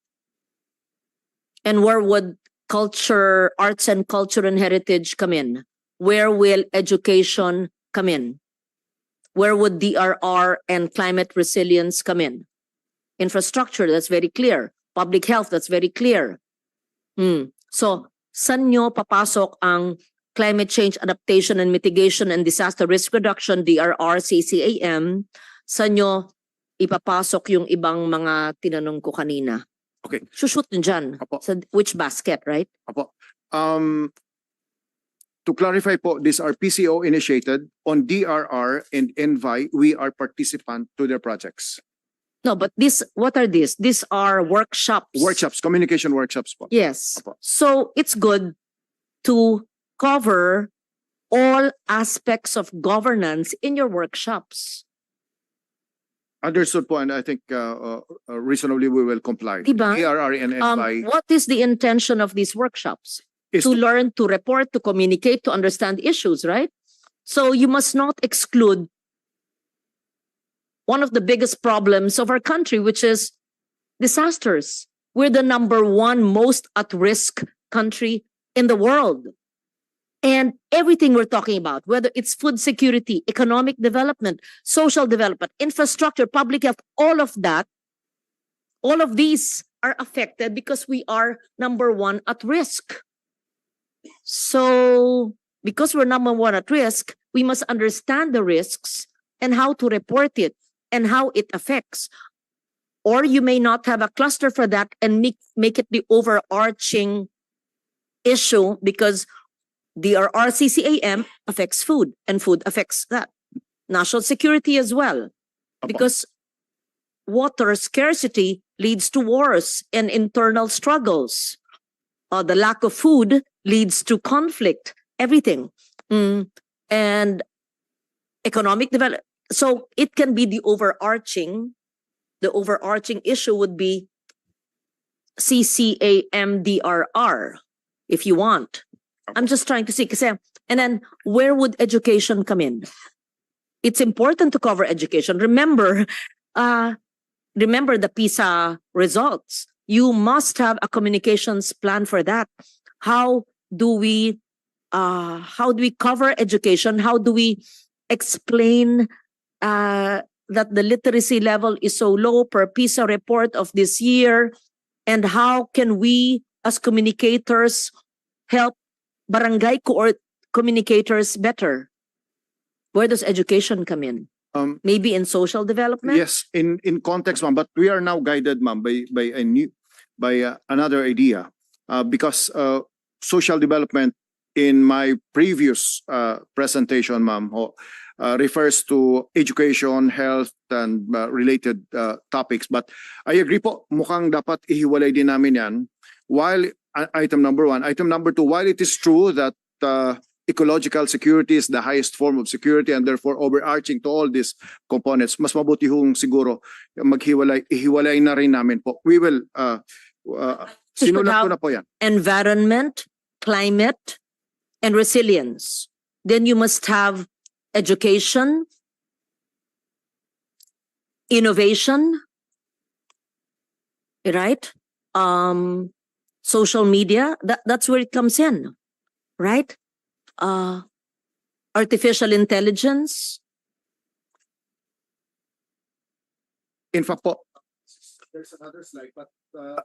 and where would culture, arts and culture and heritage come in? Where will education come in? Where would DRR and climate resilience come in? Infrastructure, that's very clear. Public health, that's very clear. So, saan nyo papasok ang climate change adaptation and mitigation and disaster risk reduction, DRR, CCAM? Saan nyo ipapasok yung ibang mga tinanong ko kanina? Okay. Shoot nyo dyan. Apo. Sa which basket, right? Apo. To clarify po, these are PCO initiated. On DRR and NVI, we are participant to their projects. No, but what are these? These are workshops. Workshops, communication workshops po. Yes. Apo. So it's good to cover all aspects of governance in your workshops. Understood po, and I think reasonably we will comply. Diba? DRR and NVI What is the intention of these workshops? is To to learn, to report, to communicate, to understand issues, right? So you must not exclude one of the biggest problems of our country, which is disasters. We're the number one most at risk country in the world. And everything we're talking about, whether it's food security, economic development, social development, infrastructure, public health, all of that, all of these are affected because we are number one at risk. So because we're number one at risk, we must understand the risks and how to report it and how it affects. Or you may not have a cluster for that and make it the overarching issue because the RCCAM affects food and food affects that. National security as well. Apo. Because water scarcity leads to wars and internal struggles. The lack of food leads to conflict, everything. And economic development. So it can be the overarching issue would be CCAMDRR, if you want. I'm just trying to see. And then where would education come in? It's important to cover education. Remember the PISA results. You must have a communications plan for that. How do we cover education? How do we explain that the literacy level is so low per PISA report of this year? And how can we as communicators help barangay communicators better? Where does education come in? Maybe in social development? yes, in context, ma'am, but we are now guided, ma'am, by another idea. Because social development in my previous presentation, ma'am, refers to education, health, and related topics. But I agree po, mukhang dapat ihiwalay din namin yan. While item number one. Item number two, while it is true that ecological security is the highest form of security and therefore overarching to all these components, mas mabuti hong siguro ihiwalay na rin namin po. We will, sinulat ko na po yan. Environment, climate, and resilience. Then you must have education, innovation, right? Social media, that's where it comes in, right? Artificial intelligence. In fact po, there's another slide, but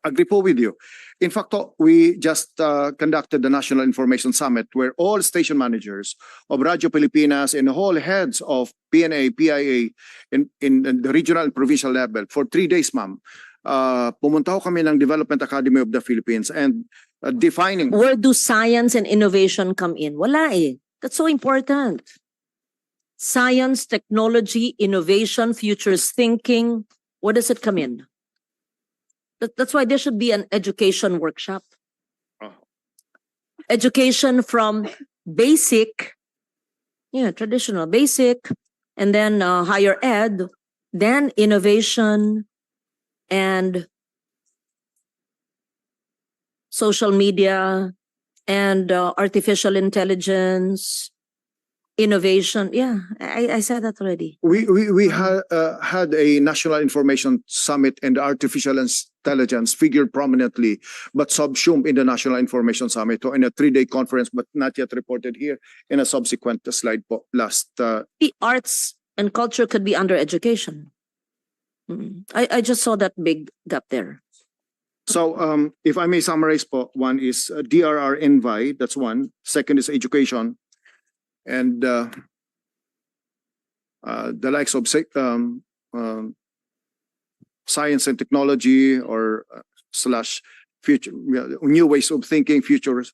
agree po with you. In fact, we just conducted the National Information Summit where all station managers of Radio Pilipinas and all heads of PNA, PIA in the regional and provincial level for 3 days, ma'am. Pumunta ho kami ng Development Academy of the Philippines and defining. Where do science and innovation come in? Wala eh. That's so important. Science, technology, innovation, futures thinking. Where does it come in? That's why there should be an education workshop. Oh. Education from basic, traditional basic, and then higher ed, then innovation and social media and artificial intelligence, innovation. Yeah, I said that already. We had a National Information Summit and artificial intelligence figured prominently, but subsumed in the National Information Summit in a 3-day conference, but not yet reported here in a subsequent slide po last. The arts and culture could be under education. I just saw that big gap there. So if I may summarize po, one is DRR NVI, that's one. Second is education. And the likes of science and technology or / future new ways of thinking, future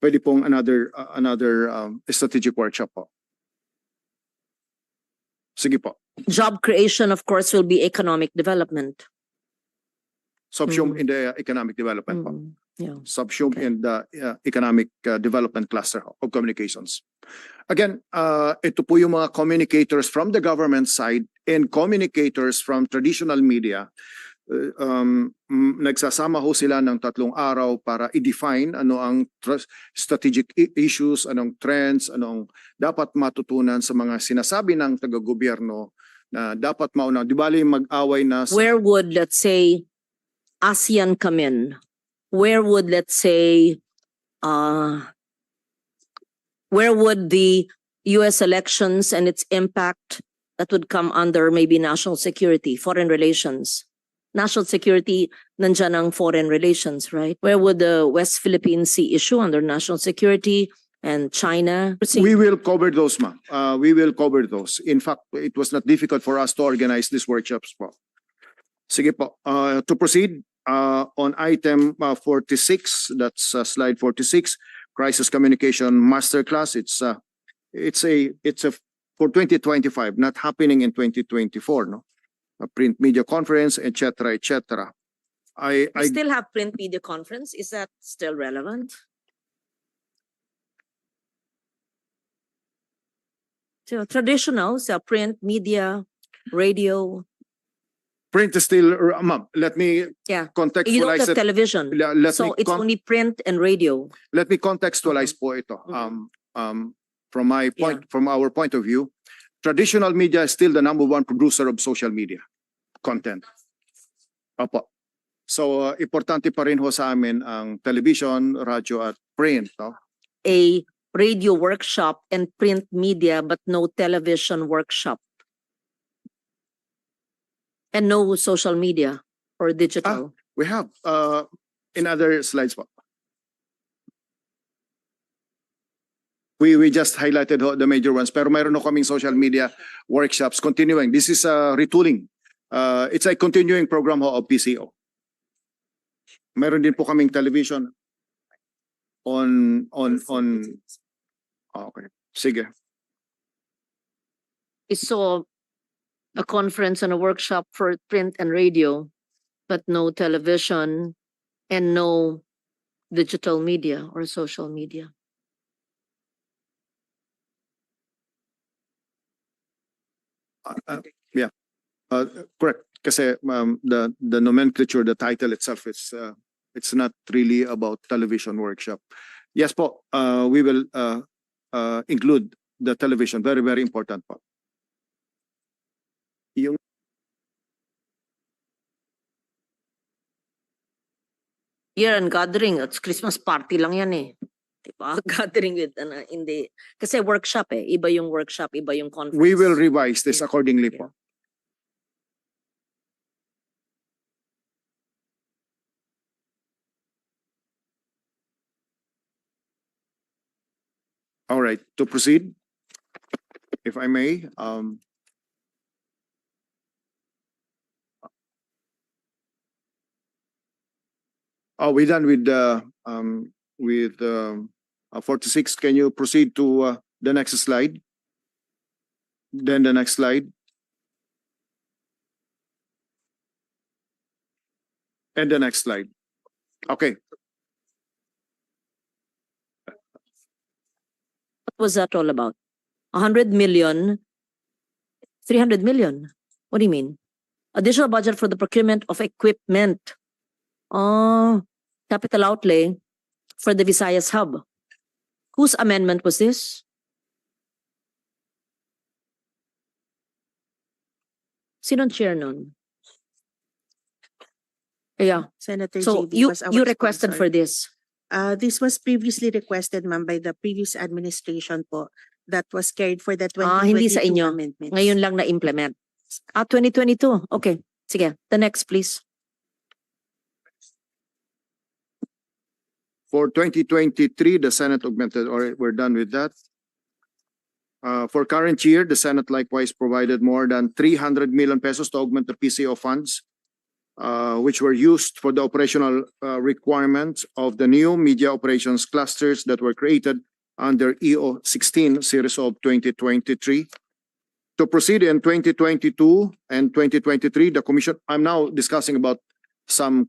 pwede pong another strategic workshop po. Sige po. Job creation, of course, will be economic development. Subsume in the economic development po. Yeah. Subsume Okay. in the economic development cluster of communications. Again, ito po yung mga communicators from the government side and communicators from traditional media. Nagsasama ho sila ng 3 araw para i-define ano ang strategic issues, anong trends, anong dapat matutunan sa mga sinasabi ng taga-gobyerno na dapat mauna. Di bali mag-away na sa Where would, let's say, ASEAN come in? Where would, let's say, where would the US elections and its impact that would come under maybe national security, foreign relations? National security, nandyan ang foreign relations, right? Where would the West Philippine Sea issue under national security and China? We will cover those, ma'am. We will cover those. In fact, it was not difficult for us to organize these workshops po. Sige po. To proceed, on item 46, that's slide 46, crisis communication masterclass. It's a for 2025, not happening in 2024, no? A print media conference, etc., etc. We still have print media conference. Is that still relevant? So traditional, so print media, radio. Print is still, ma'am, let me Yeah. You don't contextualize have it. television. Let So me it's only print and radio. let me contextualize po ito. From my point, from our point of view, traditional media is still the #1 producer of social media content. Opo. So, importante pa rin ho sa amin ang television, radyo at print, no? A radio workshop and print media, but no television workshop. And no social media or digital. We have in other slides po. We just highlighted ho the major ones, pero mayroon ho kaming social media workshops continuing. This is retooling. It's a continuing program ho of PCO. Meron din po kaming television okay. Sige. So a conference and a workshop for print and radio, but no television and no digital media or social media. Correct. Kasi the nomenclature, the title itself is it's not really about television workshop. Yes po, we will include the television. Very, very important po. Yung Year and gathering, it's Christmas party lang yan eh. Diba? Gathering with, hindi. Kasi workshop eh. Iba yung workshop, iba yung conference. we will revise this accordingly po. All right, to proceed, if I may, we're done with 46. Can you proceed to the next slide? Then the next slide. And the next slide. Okay. What was that all about? 100 million, 300 million. What do you mean? Additional budget for the procurement of equipment. Oh, capital outlay for the Visayas hub. Whose amendment was this? Sinong chair nun? Yeah. Senator So JB you was our you requested sponsor. for this. This was previously requested, ma'am, by the previous administration po. That was carried for the 2022 Hindi sa inyo. amendments. Ngayon lang na-implement. 2022. Okay. Sige. The next, please. For 2023, the Senate augmented, or we're done with that. For current year, the Senate likewise provided more than 300 million pesos to augment the PCO funds which were used for the operational requirements of the new media operations clusters that were created under EO 16 series of 2023. To proceed in 2022 and 2023, the Commission, I'm now discussing about some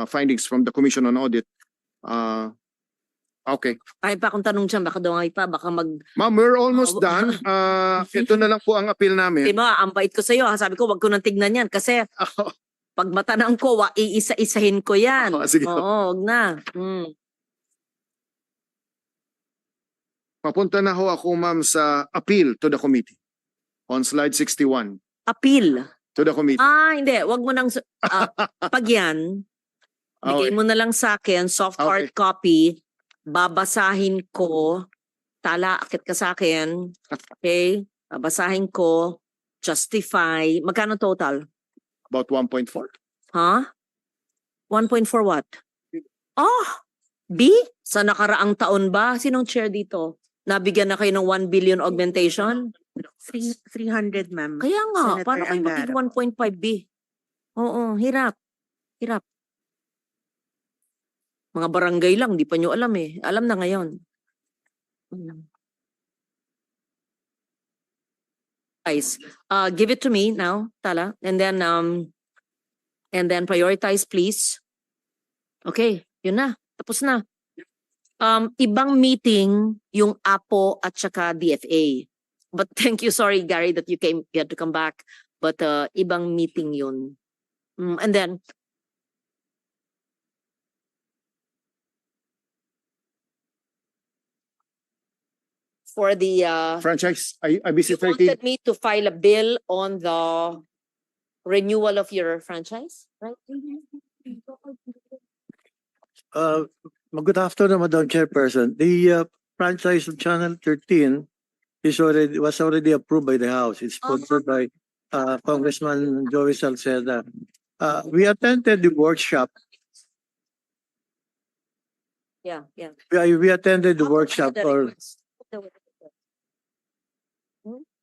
findings from the Commission on Audit. Okay. Ay pa akong tanong dyan, baka dumay pa, baka mag... Ma'am, we're almost Oh. done. Ito na lang po ang appeal namin. Diba, ang bait ko sa'yo, ha? Sabi ko, wag ko nang tignan yan kasi pag matanang ko, iisa-isahin ko yan. Sige. Oo, wag na. Papunta na ho ako, ma'am, sa appeal to the committee. On slide 61, Appeal. to the committee. Hindi, wag mo nang... pag yan, bigay mo na lang sa akin, soft hard copy, babasahin ko, tala, akit ka sa akin, okay? Babasahin ko, justify, magkano total? About 1.4. Huh? 1.4 what? Oh, B? Sa nakaraang taon ba? Sinong chair dito? Nabigyan na kayo ng 1 billion augmentation? 300, ma'am. Kaya nga, Senator paano kayo Angara. mag 1.5 B? Oo, hirap. Hirap. Mga barangay lang, di pa nyo alam eh. Alam na ngayon. Guys, give it to me now, Tala, and then prioritize, please. Okay, yun na. Tapos na. Ibang meeting yung APO at saka DFA. But thank you, sorry Gary that you had to come back. But ibang meeting yun. And then for the Franchise, you IBC 13. wanted me to file a bill on the renewal of your franchise, right? Good afternoon, Madam Chairperson. The franchise of Channel 13 was already approved by the House. It's sponsored by Congressman Joey Salceda. We attended the workshop. Yeah, yeah. We attended the How workshop about the for request?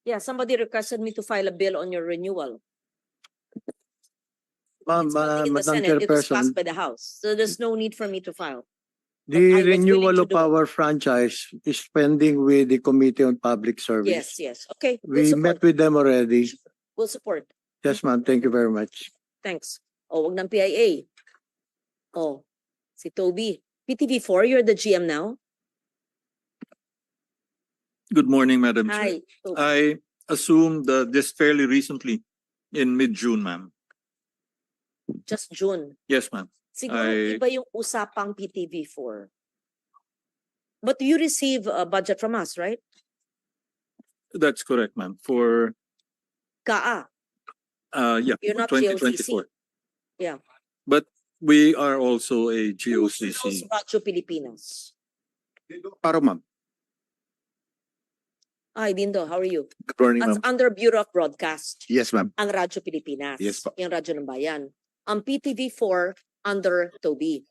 Yeah, somebody requested me to file a bill on your renewal. It's pending in the Madam Senate. It was Chairperson. passed by the House, so there's no need for me to file. I The was willing renewal to of do it. our franchise is pending with the Committee on Public Service. Yes, yes. Okay, we'll We support. met with them already. We'll support. Yes, ma'am. Thank you very much. Thanks. Oh, wag ng PIA. Oh, si Toby. PTV4, you're the GM now. Good morning, Madam Chair. Hi. Toby. I assumed this fairly recently in mid-June, ma'am. Just June. Yes, ma'am. Siguro I- iba yung usapang PTV4. But you receive a budget from us, right? That's correct, ma'am. For, KAA. yeah, You're not 2024. GOCC. Yeah. But we are also a Who's GOCC. Radyo Pilipinas? Paro, ma'am. Hi, Dindo. How are you? Good morning, That's ma'am. under Bureau of Broadcast. Yes, ma'am. Ang Radyo Pilipinas. Yes, po. Yung Radyo ng Bayan. Ang PTV4 under Toby.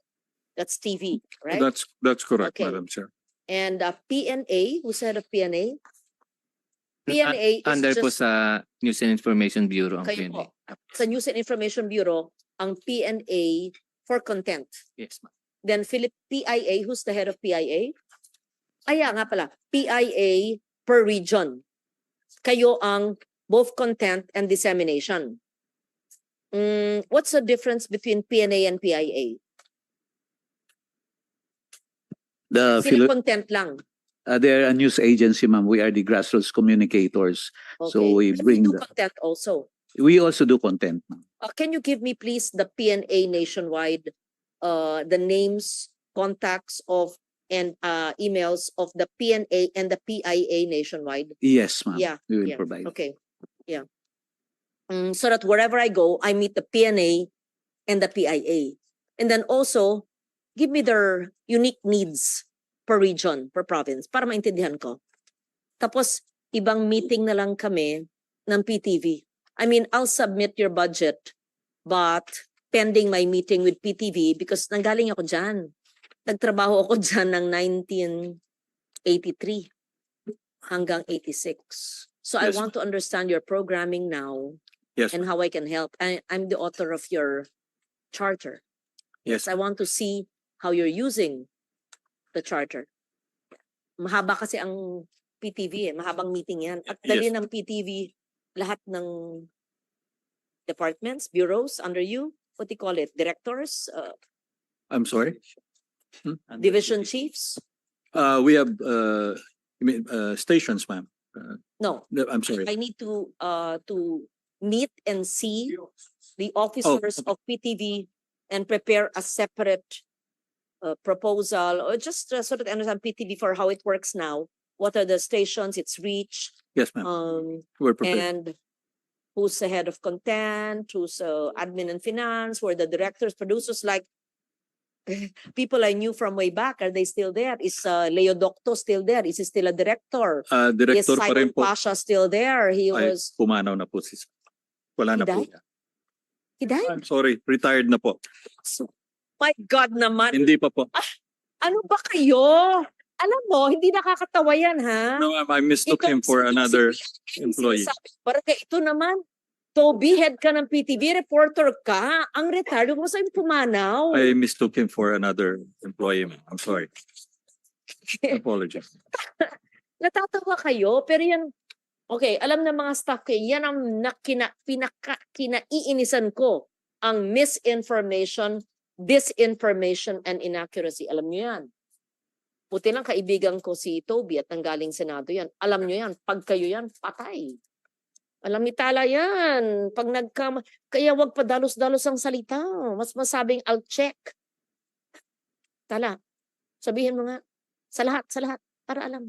That's TV, right? That's correct, Okay. Madam Chair. And PNA, who's head of PNA? PNA is Under po just sa News and Information Bureau ang kayo PNA. po. Sa News and Information Bureau, ang PNA for content. Yes, ma'am. Then PIA, who's the head of PIA? Nga pala, PIA per region. Kayo ang both content and dissemination. What's the difference between PNA and PIA? Sila content lang. They're a news agency, ma'am. We are the grassroots communicators. So Okay. we But bring do the- content also. We also do content, ma'am. Can you give me please the PNA nationwide, the names, contacts of and emails of the PNA and the PIA nationwide? Yes, ma'am. Yeah, We will yeah. provide. Okay, yeah. So that wherever I go, I meet the PNA and the PIA. And then also, give me their unique needs per region, per province, para maintindihan ko. Tapos, ibang meeting na lang kami ng PTV. I mean, I'll submit your budget, but pending my meeting with PTV because nanggaling ako dyan. Nagtrabaho ako dyan ng 1983 hanggang 86. So I Yes, want to understand your programming now Yes, and how I can help. I'm the author of your charter. yes. I want to see how you're using the charter. Mahaba kasi ang PTV mahabang meeting yan. At dali Yes. ng PTV lahat ng departments, bureaus under you, what do you call it? Directors, I'm sorry. division chiefs? We have, you mean, stations, ma'am. No, I'm sorry. I need to meet and see the officers of PTV and prepare a separate proposal, or just sort of understand PTV for how it works now. What are the stations, its reach, Yes, ma'am. We're prepared. and who's the head of content, who's admin and finance, who are the directors, producers, like people I knew from way back. Are they still there? Is Leo Docto still there? Is he still a director? Is Director pa rin Simon po. Pasha still there? He Ay, was, pumanaw na po si. Wala na He po. died? He died? I'm sorry, retired na po. My God naman. Hindi pa po. Ano ba kayo? Alam mo, hindi nakakatawa yan, ha? No, ma'am, I mistook him for another employee. Barangay, ito naman, Toby, head ka ng PTV, reporter ka. Ang retired, huwag mo sa'yo pumanaw. I mistook him for another employee, ma'am. I'm sorry. Apologies. Natatawa kayo, pero yan, okay, alam ng mga staff ko, yan ang kinaiinisan ko, ang misinformation, disinformation, and inaccuracy. Alam nyo yan. Buti lang kaibigan ko si Toby at nanggaling Senado yan. Alam nyo yan, pag kayo yan, patay. Alam ni Tala yan. Pag kaya wag pa dalos-dalos ang salita. Mas masabing, I'll check. Tala, sabihin mo nga, sa lahat, para alam.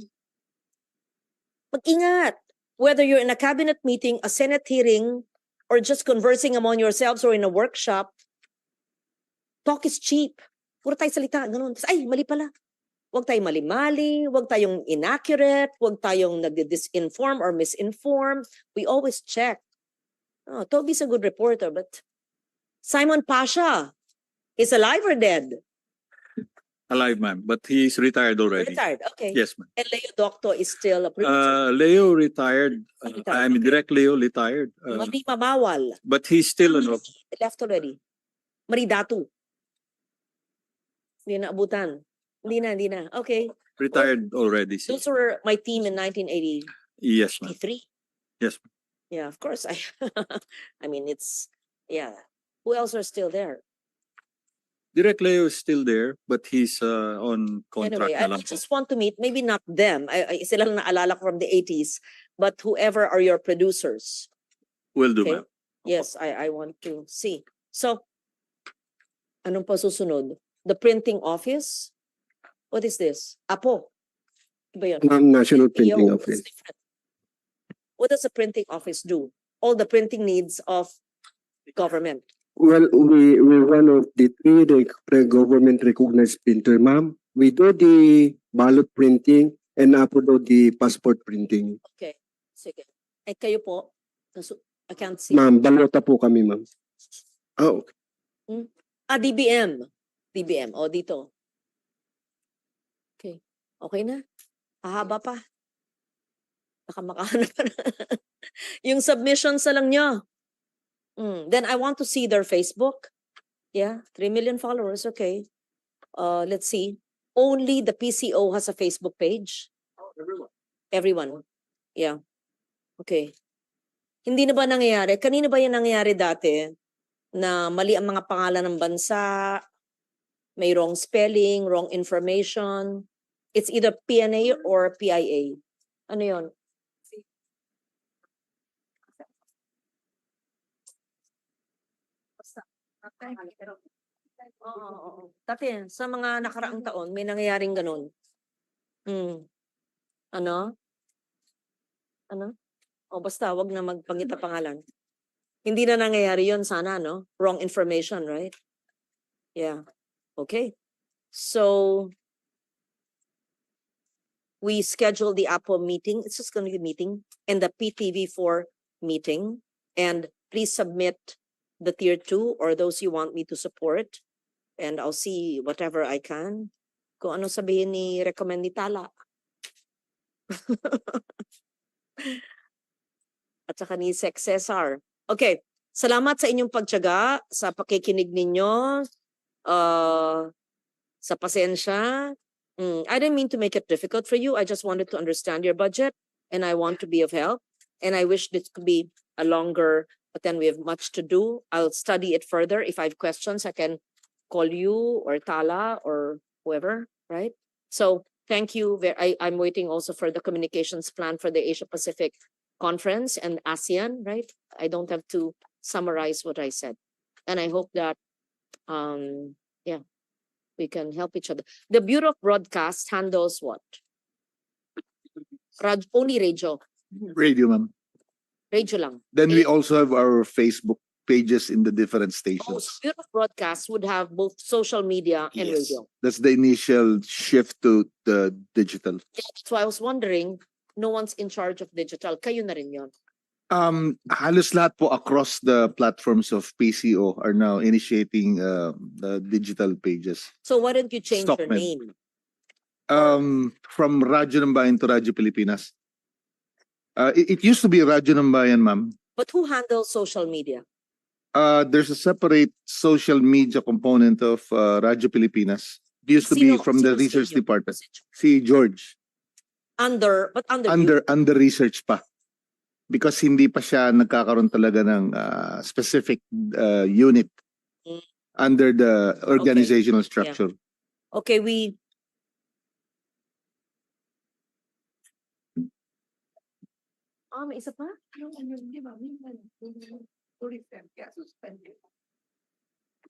Mag-ingat. Whether you're in a cabinet meeting, a Senate hearing, or just conversing among yourselves or in a workshop, talk is cheap. Puro tayo salita, ganun. Ay, mali pala. Huwag tayong mali-mali, huwag tayong inaccurate, huwag tayong nag-disinform or misinform. We always check. Oh, Toby's a good reporter, but Simon Pasha is alive or dead? Alive, ma'am, but he's retired already. Retired, okay. Yes, ma'am. And Leo Docto is still a producer. Leo retired. Retired. I mean, Direct Leo retired. Mari Mamawal, But he's still ano. left already. Maridatu. Hindi na abutan. Hindi na. Okay. Retired already. Those were my team in 1983. Yes, ma'am. Yes, ma'am. Yeah, of course. I mean, it's, yeah. Who else are still there? Direct Leo is still there, but he's on contract Anyway, na I lang po. just want to meet, maybe not them, sila lang naalala ko from the 80s, but whoever are your producers. Will do, Okay. ma'am. Yes, I want to see. So, anong pa susunod? The printing office? What is this? Apo. Iba yun. National Printing Yo, Office. it's different. What does the printing office do? All the printing needs of government. Well, we're one of the three government recognized printer, ma'am. We do the ballot printing and upload the passport printing. Okay. Sige. Eh, kayo po? I can't see. Ma'am, balota po kami, ma'am. Oh, okay. DBM. DBM. O, dito. Okay. Okay na. Hahaba pa. Baka makahanap pa na. Yung submissions na lang nyo. Then I want to see their Facebook. Yeah, 3 million followers. Okay. Let's see. Only the PCO has a Facebook page. Everyone. Yeah. Okay. Hindi na ba nangyayari? Kanina ba yan nangyayari dati na mali ang mga pangalan ng bansa, may wrong spelling, wrong information? It's either PNA or PIA. Ano yun? Oo. Dati, sa mga nakaraang taon, may nangyayaring ganun. Ano? Ano? O basta, wag na magpangita pangalan. Hindi na nangyayari yun sana, no? Wrong information, right? Yeah. Okay. So, we scheduled the Apple meeting. It's just going to be a meeting and the PTV4 meeting. And please submit the tier 2 or those you want me to support. And I'll see whatever I can. Kung ano sabihin ni recommend ni Tala. At saka ni Sec Cesar. Okay. Salamat sa inyong pagtiyaga, sa pakikinig ninyo, sa pasensya. I didn't mean to make it difficult for you. I just wanted to understand your budget and I want to be of help. And I wish this could be a longer, but then we have much to do. I'll study it further. If I have questions, I can call you or Tala or whoever, right? So thank you. I'm waiting also for the communications plan for the Asia Pacific Conference and ASEAN, right? I don't have to summarize what I said. And I hope that, we can help each other. The Bureau of Broadcast handles what? Only radio. Radio, ma'am. Radio lang. Then we also have our Facebook pages in the different Oh, stations. so Bureau of Broadcast would have both social media and Yes. radio. That's the initial shift to the digital. That's why I was wondering, no one's in charge of digital. Kayo na rin yun. Halos lahat po across the platforms of PCO are now initiating the digital pages. So why don't you change your Stockman. name? From Radyo ng Bayan to Radyo Pilipinas. It used to be Radyo ng Bayan, ma'am. But who handles social media? There's a separate social media component of Radyo Pilipinas. It used to be from the sino research senior? department. Si George. Under you? Under research pa. Because hindi pa siya nagkakaroon talaga ng specific unit Mm. under the organizational structure. Okay, may isa pa?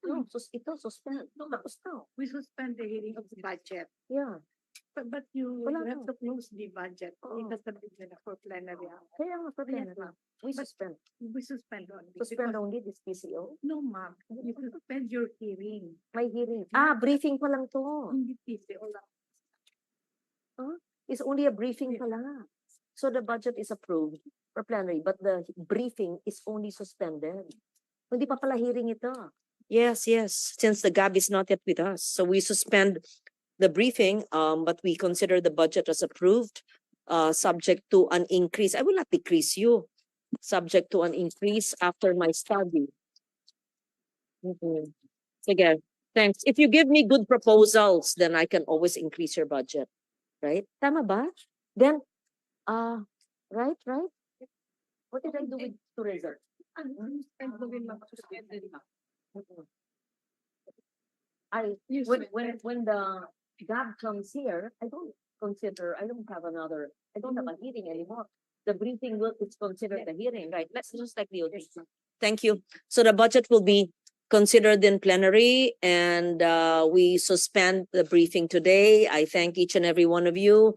No, ito, suspend. No, tapos na. We suspend the hearing of the budget, Yeah. but you Wala have na. to close the budget. Oo. It has to be for plenary. Kaya nga, Yes, ma'am. we suspend. We suspend only. Suspend because- only this PCO? No, ma'am. You suspend your hearing. May hearing. Briefing pa lang to. Hindi PCO lang. It's only a briefing pa lang. So the budget is approved for plenary, but the briefing is only suspended. Hindi pa pala hearing ito. Yes, since the GAB is not yet with us. So we suspend the briefing, but we consider the budget as approved, subject to an increase. I will not decrease you, subject to an increase after my study. Sige, thanks. If you give me good proposals, then I can always increase your budget. Right? Tama ba? Then, right? What did I do with tourism? Suspend ko rin, ma'am. Suspend din, ma'am. You When the GAB comes here, I don't have a hearing anymore. The briefing is considered a hearing, right? Let's just like the OT. Thank you. So the budget will be considered in plenary and we suspend the briefing today. I thank each and every one of you.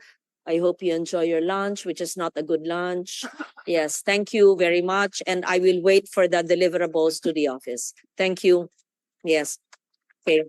I hope you enjoy your lunch, which is not a good lunch. Yes, thank you very much. And I will wait for the deliverables to the office. Thank you. Yes. Okay.